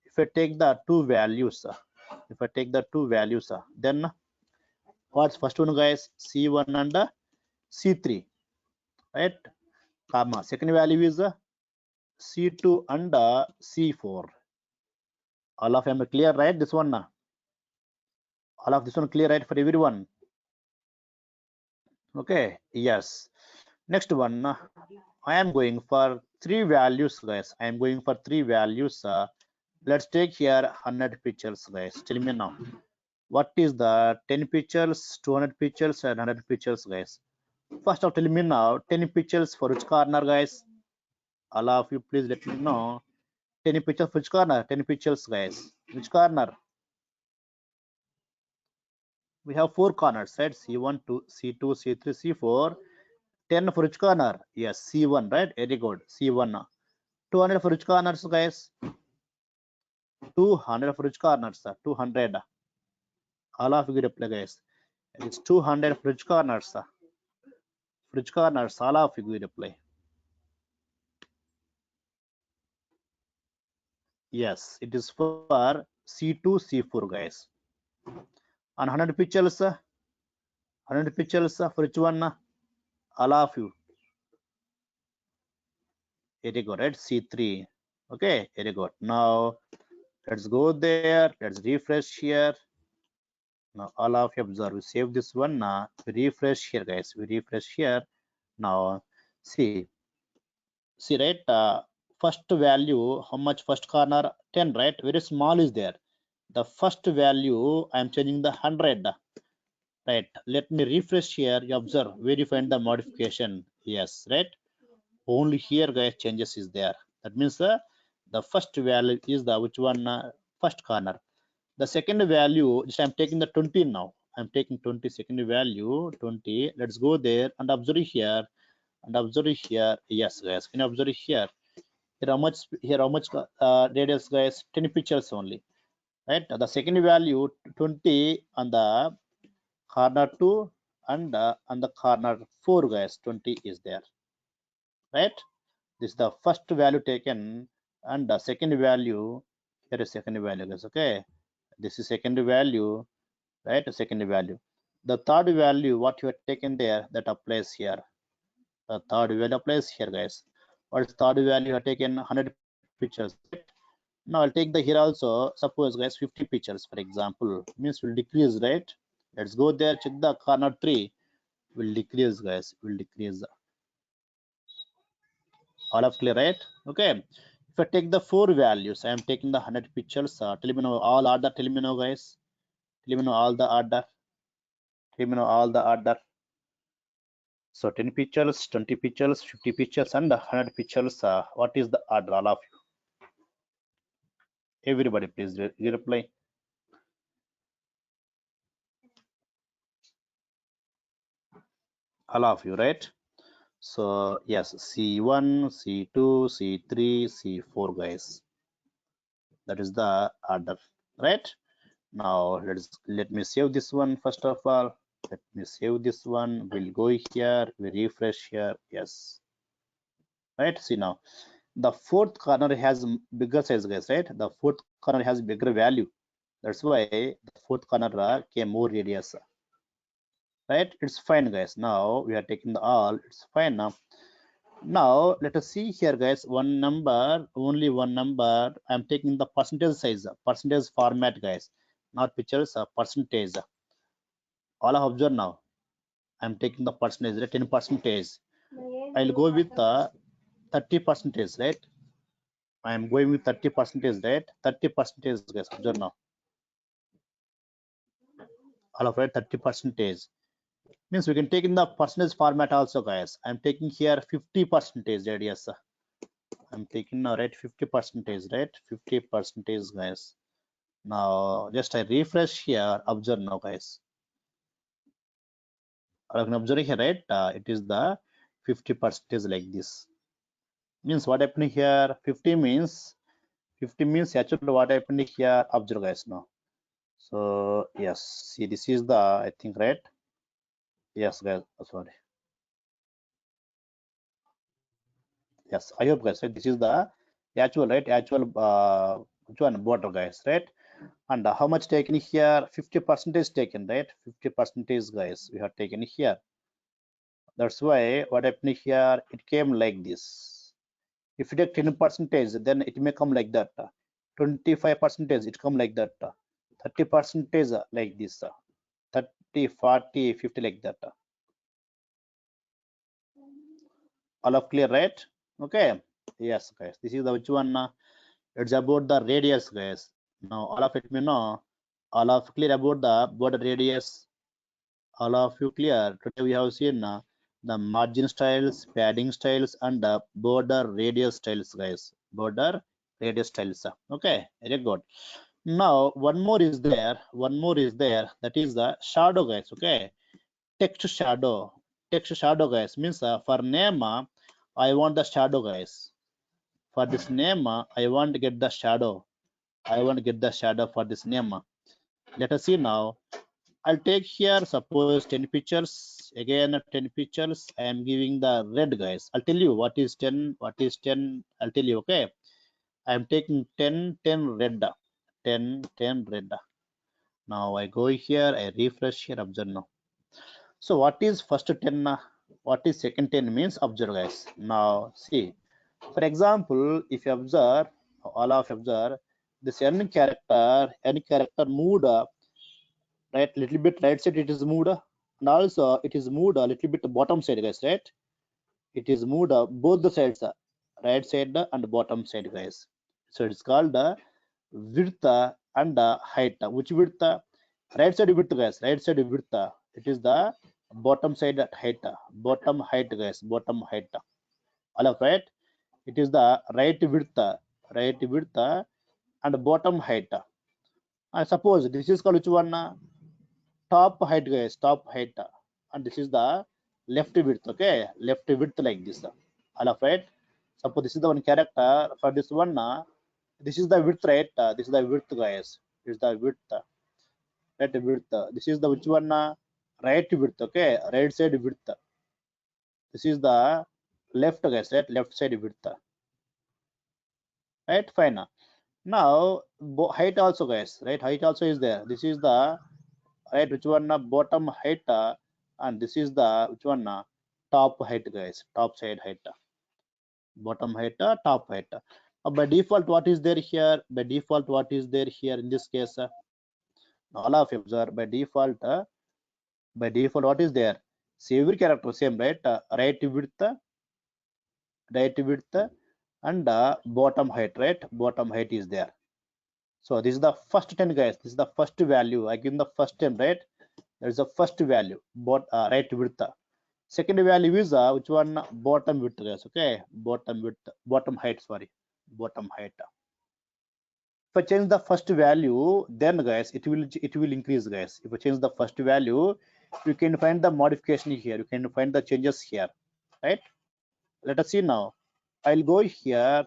Speaker 2: If I take the two values, then what's first one, guys? C1 and C3, right? Comma. Second value is C2 and C4. All of them are clear, right? This one. All of this one clear, right, for everyone? Okay. Yes. Next one. I am going for three values, guys. I am going for three values. Let's take here 100 pixels, guys. Tell me now, what is the 10 pixels, 200 pixels, and 100 pixels, guys? First of, tell me now, 10 pixels for which corner, guys? All of you, please let me know. 10 pixels, which corner? 10 pixels, guys. Which corner? We have 4 corners, right? C1, C2, C3, C4. 10 for which corner? Yes, C1, right? Very good. C1. 200 for which corners, guys? 200 for which corners? 200. All of you reply, guys. It's 200 for which corners? For which corners? All of you reply. Yes, it is for C2, C4, guys. And 100 pixels, 100 pixels for which one? All of you. Very good, right? C3. Okay, very good. Now let's go there. Let's refresh here. Now all of you observe. We save this one. Now we refresh here, guys. We refresh here. Now see right? First value, how much? First corner 10, right? Very small is there. The first value I am changing the 100. Right, let me refresh here. You observe where you find the modification. Yes, right, only here, guys, changes is there. That means the first value is the which one? First corner. The second value, just I'm taking the 20 now. I'm taking 20, second value 20. Let's go there and observe here and observe here. Yes, guys, can you observe here? Here how much radius, guys? 10 pixels only, right? The second value 20 on the corner 2 and on the corner 4, guys, 20 is there, right? This is the first value taken, and the second value, here is second value, guys. Okay, this is second value, right? Second value. The third value what you have taken there, that applies here. The third value applies here, guys. What is third value? You have taken 100 pictures, right? Now I'll take the here also. Suppose, guys, 50 pictures, for example, means will decrease, right? Let's go there. Check the corner 3 will decrease, guys. Will decrease. All of clear, right? Okay, if I take the 4 values, I am taking the 100 pixels. Tell me now all order. Tell me now, guys. Tell me now all the order. Tell me now all the order. So 10 pixels, 20 pixels, 50 pixels, and 100 pixels. What is the order? All of you, everybody, please reply. All of you, right? So yes, C1, C2, C3, C4, guys. That is the order, right? Now let me save this one first of all. Let me save this one. We'll go here, we refresh here. Yes, right. See now the fourth corner has bigger size, guys, right? The fourth corner has bigger value. That's why the fourth corner came more radius, right? It's fine, guys. Now we are taking the all. It's fine now. Now let us see here, guys. One number, only one number. I'm taking the percentage size, percentage format, guys, not pictures. Percentage. All I observe now. I'm taking the percentage, 10 percentage. I'll go with 30 percentage, right? I'm going with 30 percentage, right? 30 percentage, guys. Observe now. All of it, 30 percentage. Means we can take in the percentage format also, guys. I'm taking here 50 percentage, right? Yes, I'm taking now, right? 50 percentage, right? 50 percentage, guys. Now just I refresh here. Observe now, guys. I can observe here, right? It is the 50 percentage like this. Means what happened here? 50 means actually what happened here. Observe, guys, now. So yes, see, this is the, I think, right? Yes, guys. Sorry. Yes, I hope, guys, right? This is the actual, right? Actual which one? Border, guys, right? And how much taken here? 50 percentage taken, right? 50 percentage, guys, we have taken here. That's why what happened here? It came like this. If you take 10 percentage, then it may come like that. 25 percentage, it come like that. 30 percentage like this. 30, 40, 50 like that. All of clear, right? Okay. Yes, guys. This is the which one? It's about the radius, guys. Now all of it may know. All of clear about the border radius. All of you clear? Today we have seen the margin styles, padding styles, and border radius styles, guys. Border radius tiles. Okay, very good. Now one more is there, that is the shadow, guys. Okay, text shadow. Text shadow, guys, means for name I want the shadow, guys. For this name I want to get the shadow. For this name. Let us see now. I'll take here suppose 10 pictures. Again 10 pictures. I am giving the red, guys. I'll tell you what is 10, I'll tell you. Okay, I am taking 10 red. 10 red. Now I go here, I refresh here, observe now. So what is first 10? What is second 10 means? Observe, guys. Now see, for example, if you observe, all of you observe, this n character moved right little bit right side, it is moved, and also it is moved a little bit bottom side, guys, right? It is moved both the sides, right side and bottom side, guys. So it's called width and height. Which width? Right side width, guys. Right side width. It is the bottom side height. Bottom height, guys. Bottom height. All of right. It is the right width. Right width and bottom height. I suppose this is called which one? Top height, guys. Top height. And this is the left width. Okay. Left width like this. All of right. Suppose this is the one character. For this one, this is the width, right? This is the width, guys. This is the width. Right width. This is the which one? Right width. Okay, right side width. This is the left, guys. Right, left side width. Right, fine. Now height also, guys. Right, height also is there. This is the right which one? Bottom height, and this is the which one? Top height, guys. Top side height. Bottom height, top height. By default, what is there here? By default, what is there here in this case? All of you observe by default. What is there? See, every character same, right? Right width and bottom height, right? Bottom height is there. So this is the first 10, guys. This is the first value. I give the first 10, right? There is the first value, right width. Second value is which one? Bottom width, guys. Okay, bottom height. Sorry, bottom height. If I change the first value, then guys, it will increase, guys. If I change the first value, you can find the modification here. You can find the changes here, right? Let us see now. I'll go here.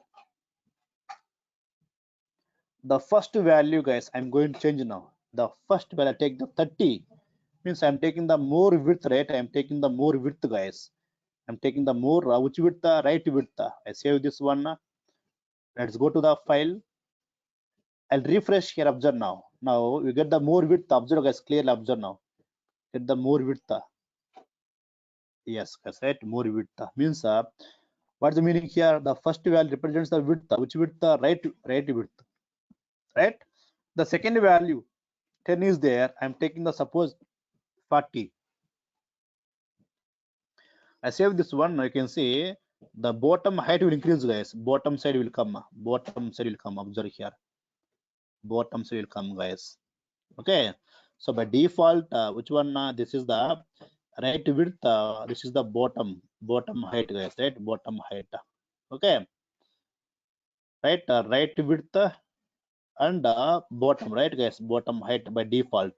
Speaker 2: The first value, guys, I'm going to change now. The first value, I take the 30, means I'm taking the more width, right? I'm taking the more width, guys. I'm taking the more which width? Right width. I save this one. Let's go to the file. I'll refresh here. Observe now. Now you get the more width. Observe, guys. Clearly observe now. Get the more width. Yes, guys, right? More width means what's the meaning here? The first value represents the width. Which width? Right width. Right. The second value 10 is there. I'm taking the suppose 40. I save this one. You can see the bottom height will increase, guys. Bottom side will come. Bottom side will come. Observe here. Bottom side will come, guys. Okay. So by default, which one? This is the right width. This is the bottom height, guys. Right. Bottom height. Okay. Right. Right width and bottom, right, guys? Bottom height by default.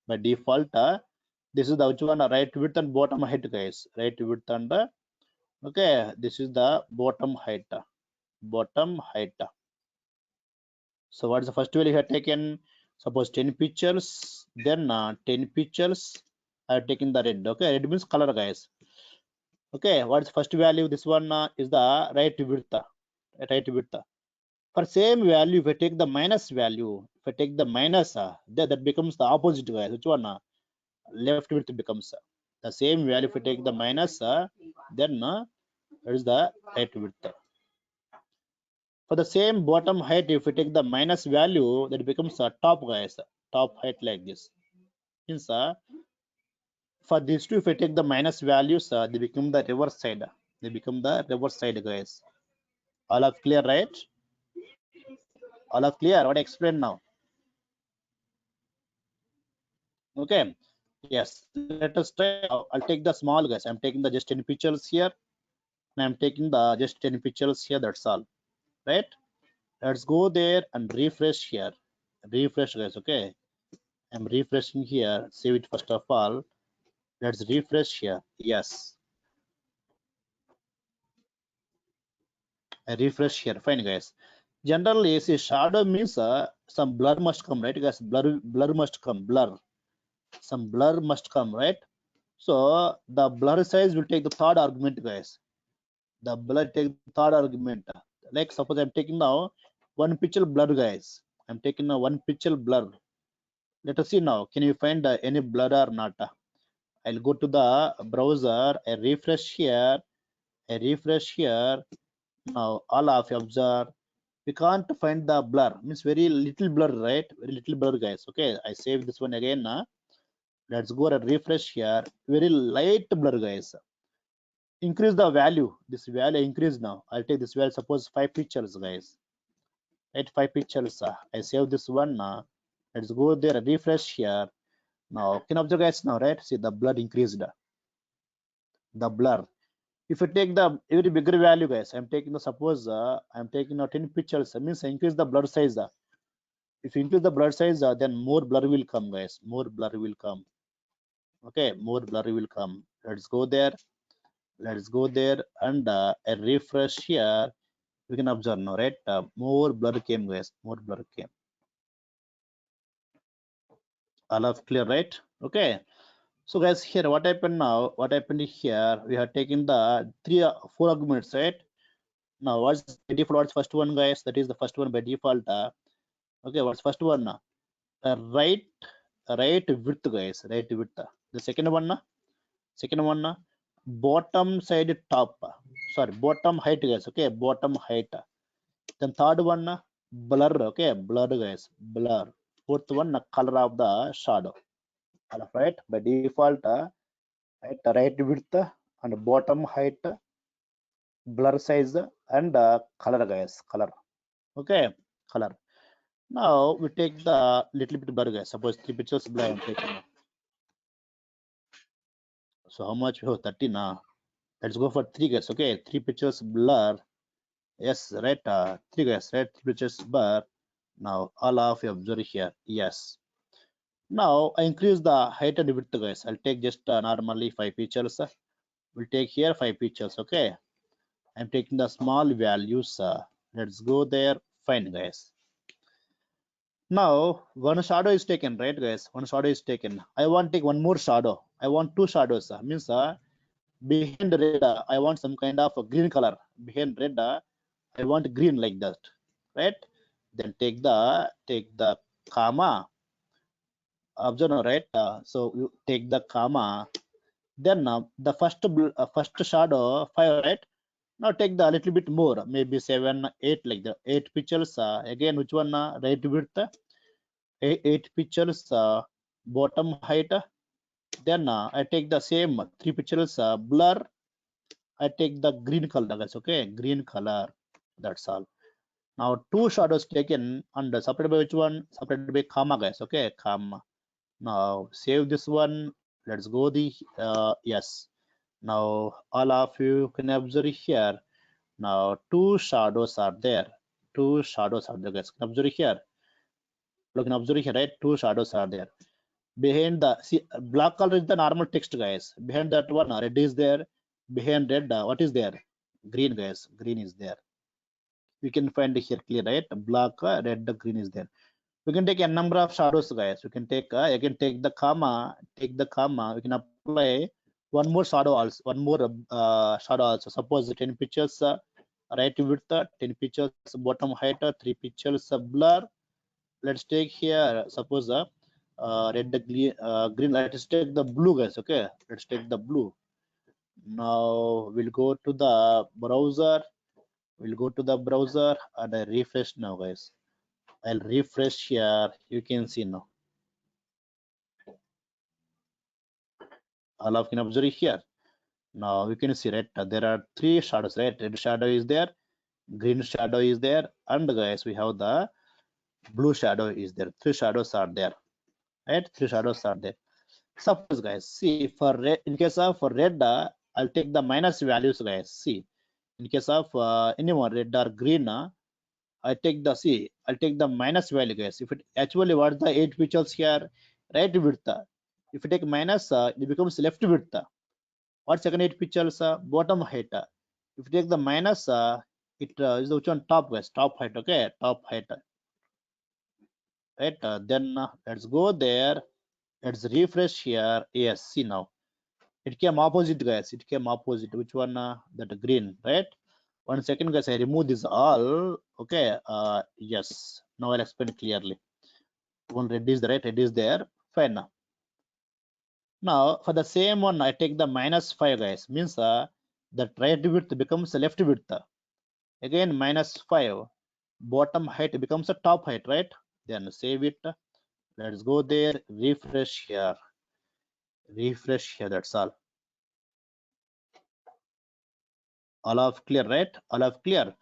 Speaker 2: This is the which one? Right width and bottom height, guys. Right width and okay, this is the bottom height. So what's the first value you have taken? Suppose 10 pictures, then 10 pictures I have taken the red. Okay, red means color, guys. Okay, what's the first value? This one is the right width. For same value, if I take the minus value, that becomes the opposite, guys. Which one? Left width becomes the same value. If I take the minus, then it is the right width. For the same bottom height, if we take the minus value, that becomes a top, guys. Top height like this. Means for these two, if I take the minus values, they become the reverse side. Guys. All of clear, right? All of clear. What I explain now? Okay. Yes. Let us try. I'll take the small, guys. I'm taking the just 10 pictures here. And I'm taking the just 10 pictures here. That's all. Right? Let's go there and refresh here. Refresh, guys. Okay, I'm refreshing here. Save it first of all. Let's refresh here. Yes, I refresh here. Fine, guys. Generally, see, shadow means some blur must come, right, guys? Blur must come. Blur. Some blur must come, right? So the blur size will take the third argument, guys. The blur take the third argument. Like suppose I'm taking now one pixel blur, guys. I'm taking now one pixel blur. Let us see now. Can you find any blur or not? I'll go to the browser. I refresh here. I refresh here. Now all of you observe. We can't find the blur. Means very little blur, right? Very little blur, guys. Okay. I save this one again. Let's go and refresh here. Very light blur, guys. Increase the value. This value increase now. I'll take this value. Suppose 5 pixels, guys. Right, 5 pixels. I save this one. Let's go there and refresh here. Now can observe, guys, now, right? See the blur increased. The blur. If you take the very bigger value, guys, I'm taking the suppose I'm taking 10 pixels. That means I increase the blur size. If you increase the blur size, then more blur will come, guys. More blur will come. Okay, more blur will come. Let's go there. Let's go there and a refresh here. We can observe now, right? More blur came, guys. More blur came. All of clear, right? Okay. So guys, here what happened now? What happened here? We have taken the four arguments, right? Now what's by default? What's first one, guys? That is the first one by default. Okay, what's first one? Right, right width, guys. Right width. The second one, second one, bottom side top. Sorry, bottom height, guys. Okay, bottom height. Then third one, blur. Okay, blur, guys. Blur. Fourth one, color of the shadow. All right. By default, right width and bottom height, blur size, and color, guys. Color. Okay, color. Now we take the little bit blur, guys. Suppose 3 pixels blur I'm taking. So how much we have? 30 now. Let's go for 3, guys. Okay, 3 pixels blur. Yes, right. 3, guys. Right, 3 pixels blur. Now all of you observe here. Yes. Now I increase the height and width, guys. I'll take just normally 5 pixels. We'll take here 5 pixels. Okay. I'm taking the small values. Let's go there. Fine, guys. Now one shadow is taken, right, guys? One shadow is taken. I want to take one more shadow. I want 2 shadows. Means behind red, I want some kind of a green color. Behind red, I want green like that, right? Then take the comma. Observe now, right? So you take the comma. Then the first shadow 5, right? Now take the little bit more, maybe 7, 8 like the 8 pixels. Again, which one? Right width, 8 pixels. Bottom height. Then I take the same 3 pixels blur. I take the green color, guys. Okay, green color. That's all. Now 2 shadows taken and separated by which one? Separated by comma, guys. Okay, comma. Now save this one. Let's go the yes. Now all of you can observe here. Now 2 shadows are there. 2 shadows are there, guys. Can observe here. Look, can observe here, right? 2 shadows are there. Behind the see black color is the normal text, guys. Behind that one, red is there. Behind red, what is there? Green, guys. Green is there. We can find here clear, right? Black, red, green is there. We can take a number of shadows, guys. We can take again take the comma. Take the comma. We can apply one more shadow also. One more shadow also. Suppose 10 pixels right width, 10 pixels bottom height, 3 pixels blur. Let's take here. Suppose red, green. Let's take the blue, guys. Okay. Let's take the blue. Now we'll go to the browser. We'll go to the browser and I refresh now, guys. I'll refresh here. You can see now. All of you can observe here. Now you can see, right? There are 3 shadows, right? Red shadow is there, green shadow is there, and guys, we have the blue shadow is there. 3 shadows are there, right? 3 shadows are there. Suppose, guys, see for red, in case of red, I'll take the minus values, guys. See, in case of anyone red or green, I take the see, I'll take the minus value, guys. If it actually what's the 8 pixels here, right width. If you take minus, it becomes left width. What second 8 pixels, bottom height. If you take the minus, it is which one top, guys, top height, okay, top height, right? Then let's go there. Let's refresh here. Yes, see now it came opposite, guys. It came opposite. Which one? That green, right? 1 second, guys. I remove this all. Okay. Yes. Now I'll explain clearly. One red is the right. Red is there. Fine. Now for the same one, I take the minus 5, guys. Means that right width becomes left width. Again minus 5. Bottom height becomes a top height, right? Then save it. Let's go there. Refresh here. Refresh here. That's all. All of clear, right? All of clear.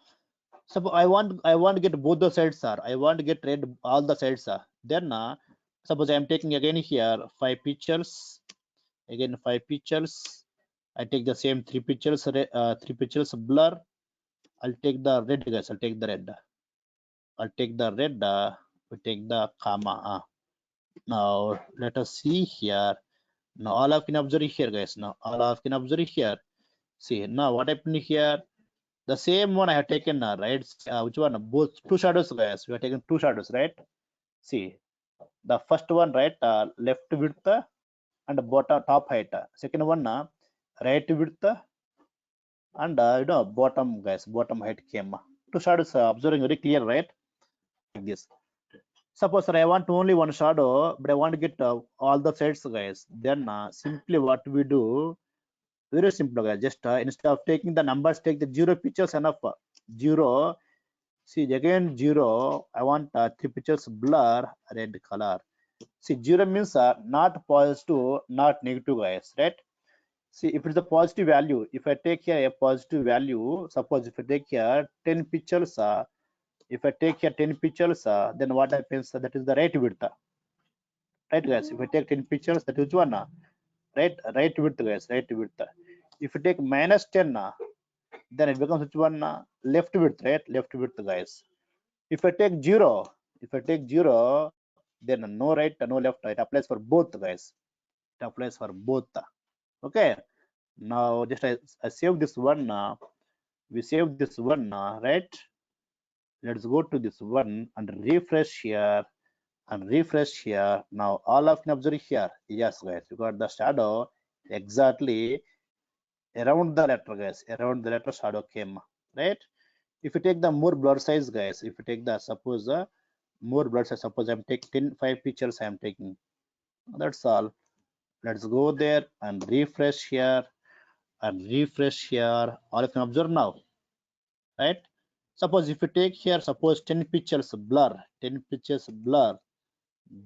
Speaker 2: So I want to get both the sides, sir. I want to get red all the sides, sir. Then suppose I am taking again here 5 pictures, again 5 pictures. I take the same 3 pictures, 3 pictures blur. I'll take the red, guys. I'll take the red. I'll take the red. We take the comma. Now let us see here. Now all of you can observe here, guys. Now all of you can observe here. See now what happened here. The same one I have taken, right? Which one? Both two shadows, guys. We have taken two shadows, right? See, the first one, right? Left width and bottom top height. Second one, right width and bottom, guys. Bottom height came. Two shadows observing very clear, right? Like this. Suppose sir, I want only one shadow, but I want to get all the sides, guys. Then simply what we do, very simple, guys. Just instead of taking the numbers, take the 0 pictures enough. 0. See again 0. I want 3 pictures blur red color. See 0 means not positive, not negative, guys, right? See if it's a positive value, if I take here a positive value, suppose if I take here 10 pictures, if I take here 10 pictures, then what happens? That is the right width, right, guys? If I take 10 pictures, that is one, right width, guys, right width. If you take minus 10, then it becomes which one? Left width, right? Left width, guys. If I take 0, if I take 0, then no right, no left. It applies for both, guys. It applies for both. Okay. Now just I save this one. We save this one, right? Let's go to this one and refresh here and refresh here. Now all of you observe here. Yes, guys, you got the shadow exactly around the letter, guys. Around the letter shadow came, right? If you take the more blur size, guys, if you take the suppose more blur size, suppose I'm taking 5 pictures, I'm taking, that's all. Let's go there and refresh here and refresh here. All of you observe now, right? Suppose if you take here, suppose 10 pictures blur, 10 pictures blur,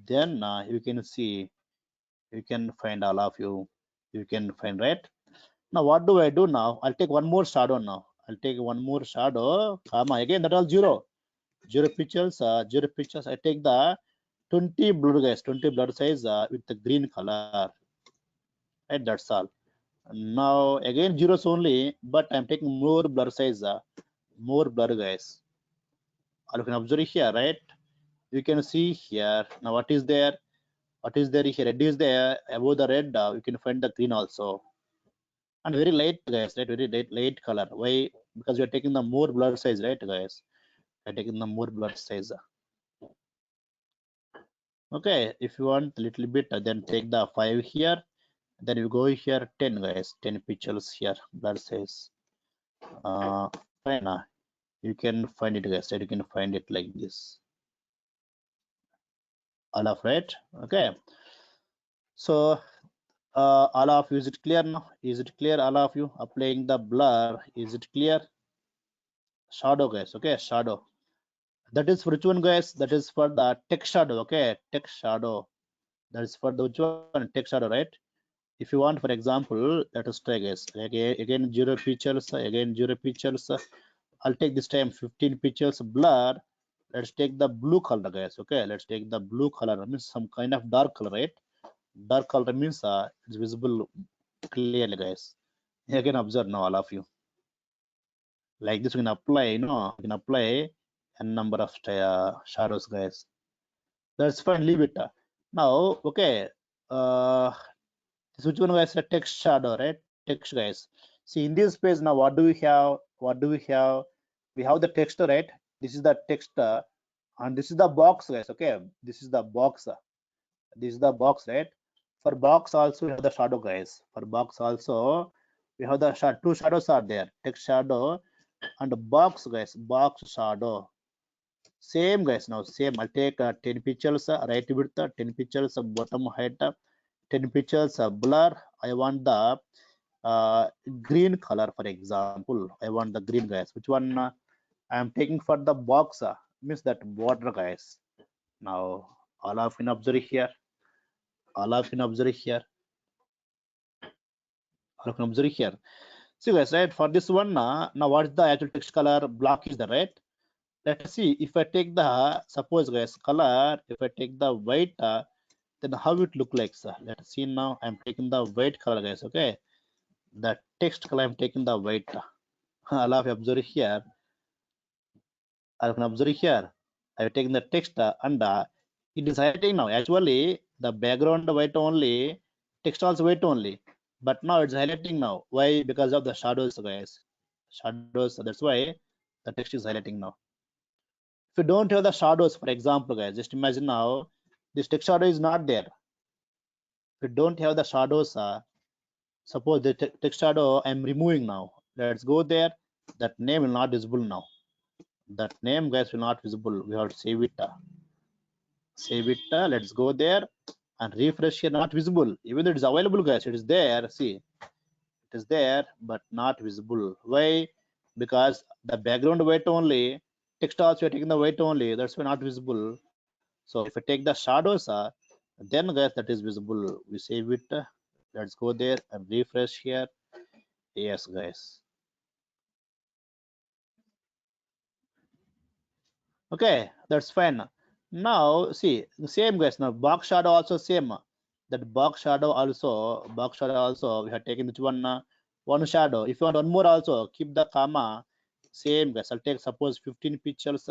Speaker 2: then you can see, you can find all of you, you can find, right? Now what do I do now? I'll take one more shadow now. I'll take one more shadow, comma, again that all 0. 0 pictures, 0 pictures. I take the 20 blur, guys, 20 blur size with the green color, right? That's all. Now again zeros only, but I'm taking more blur size, more blur, guys. All you can observe here, right? You can see here. Now what is there? What is there here? Red is there. Above the red, you can find the green also. And very light, guys, right? Very light color. Why? Because we are taking the more blur size, right, guys? We are taking the more blur size. Okay, if you want a little bit, then take the 5 here. Then you go here 10, guys, 10 pixels here, blur size. Fine. You can find it, guys, right? You can find it like this. All of right. Okay. So all of you, is it clear now? Is it clear, all of you? Applying the blur, is it clear? Shadow, guys. Okay, shadow. That is for which one, guys? That is for the text shadow. Okay, text shadow. That is for the which one? Text shadow, right? If you want, for example, let us try, guys. Again 0 pixels, again 0 pixels. I'll take this time 15 pixels blur. Let's take the blue color, guys. Okay, let's take the blue color. Means some kind of dark color, right? Dark color means it's visible clearly, guys. You can observe now, all of you. Like this, we can apply, you can apply n number of shadows, guys. That's fine, leave it. Now, okay, this which one, guys? A text shadow, right? Text, guys. See, in this page now, what do we have? What do we have? We have the text, right? This is the text, and this is the box, guys. Okay, this is the box. This is the box, right? For box also we have the shadow, guys. For box also we have the two shadows are there, text shadow and box, guys. Box shadow, same, guys. Now same, I'll take 10 pixels right width, 10 pixels bottom height, 10 pixels blur. I want the green color, for example. I want the green, guys. Which one I am taking for the box, means that border, guys. Now all of you observe here, all of you observe here, all of you observe here. See, guys, right? For this one, now what is the actual text color? Block is the right. Let's see if I take the, suppose, guys, color. If I take the white, then how it look like, sir? Let's see now. I'm taking the white color, guys. Okay, the text color I'm taking the white. All of you observe here. I can observe here. I'm taking the text and it is highlighting now. Actually, the background white only, text also white only. But now it's highlighting now. Why? Because of the shadows, guys. Shadows. That's why the text is highlighting now. If you don't have the shadows, for example, guys, just imagine now this text shadow is not there. If you don't have the shadows, suppose the text shadow I'm removing now. Let's go there. That name will not visible now. That name, guys, will not visible. We have to save it. Save it. Let's go there and refresh here. Not visible. Even though it is available, guys, it is there. See, it is there, but not visible. Why? Because the background white only. Text also taking the white only. That's why not visible. So if I take the shadows, then, guys, that is visible. We save it. Let's go there and refresh here. Yes, guys. Okay, that's fine. Now see, same, guys. Now box shadow also same. That box shadow also we have taken which one, one shadow. If you want one more also, keep the comma. Same, guys. I'll take suppose 15 pixels.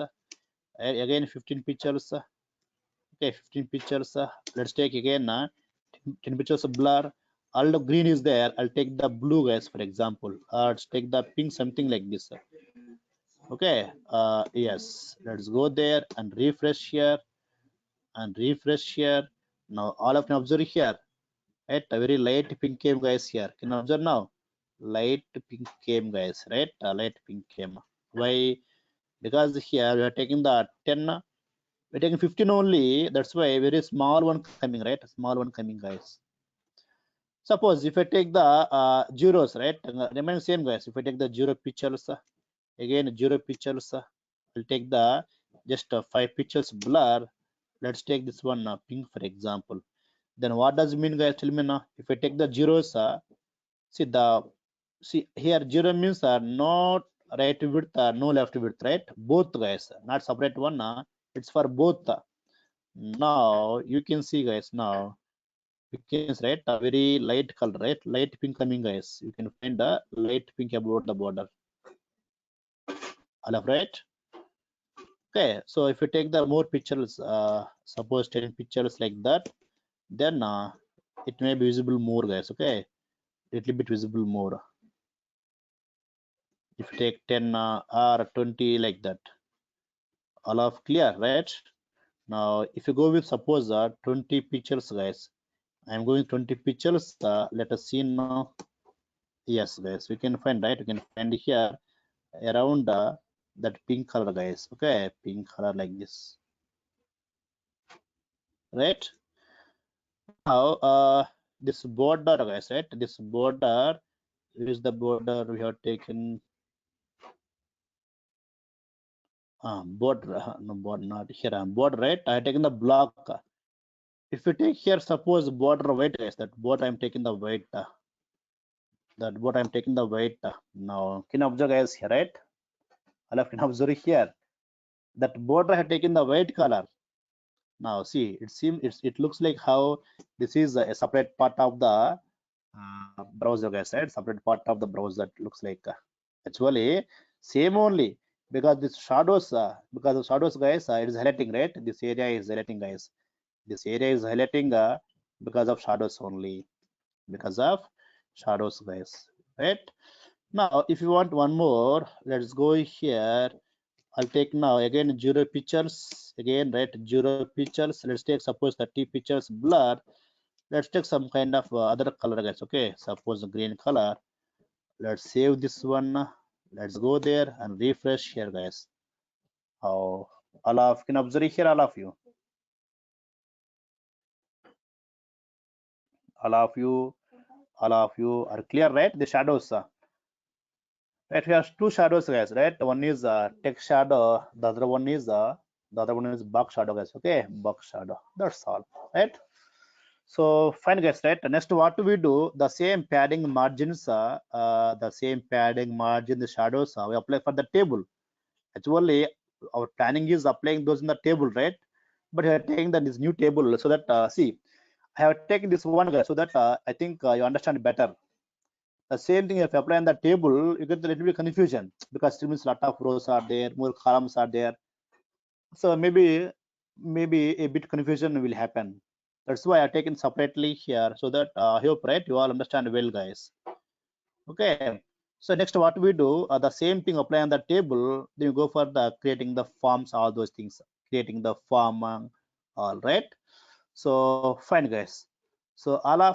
Speaker 2: Again 15 pixels. Okay, 15 pictures. Let's take again 10 pictures of blur. All the green is there. I'll take the blue, guys, for example. Let's take the pink, something like this. Okay. Yes. Let's go there and refresh here and refresh here. Now all of you observe here. Right, a very light pink came, guys. Here, can you observe now? Light pink came, guys. Right, light pink came. Why? Because here we are taking the 10. We're taking 15 only. That's why very small one coming, right? Small one coming, guys. Suppose if I take the zeros, right? Remain same, guys. If I take the zero pixels, again zero pixels, I'll take the just 5 pixels blur. Let's take this one pink, for example. Then what does it mean, guys? Tell me now. If I take the zeros, see here zero means not right width, no left width, right? Both, guys, not separate one. It's for both. Now you can see, guys. Now you can see, right, a very light color, right? Light pink coming, guys. You can find a light pink about the border. All right. Okay. So if you take the more pictures, suppose 10 pictures like that, then it may be visible more, guys. Okay, little bit visible more. If you take 10 or 20 like that, all of clear, right? Now if you go with suppose 20 pictures, guys, I'm going 20 pictures. Let us see now. Yes, guys, we can find, right? We can find here around that pink color, guys. Okay, pink color like this, right? Now this border, guys, right? This border is the border we have taken. Border, no border, not here. Border, right? I have taken the block. If you take here, suppose border white, guys, that border I'm taking the white. That border I'm taking the white. Now can you observe, guys, here, right? All of can observe here. That border I have taken the white color. Now see, it looks like how this is a separate part of the browser, guys, right? Separate part of the browser looks like actually same only. because this shadows, because of shadows, guys, it is highlighting, right? This area is highlighting, guys. This area is highlighting because of shadows only, because of shadows, guys, right? Now, if you want one more, let's go here. I'll take now again 0 pictures again, right? 0 pictures. Let's take suppose 30 pictures blur. Let's take some kind of other color, guys. Okay, suppose green color. Let's save this one. Let's go there and refresh here, guys. How all of you can observe here, all of you, all of you, all of you are clear, right? The shadows. Right, we have two shadows, guys, right? One is text shadow, the other one is box shadow, guys. Okay, box shadow. That's all, right? So fine, guys, right? Next, what do we do? The same padding margins, the same padding margin, the shadows we apply for the table. Actually, our planning is applying those in the table, right? But we are taking this new table so that see, I have taken this one, guys, so that I think you understand better. The same thing if you apply on the table, you get a little bit confusion because it means lot of rows are there, more columns are there. So maybe a bit confusion will happen. That's why I've taken separately here so that I hope, right, you all understand well, guys. Okay. So next what we do, the same thing apply on the table, then you go for the creating the forms, all those things, creating the form, all right. So fine, guys. So all of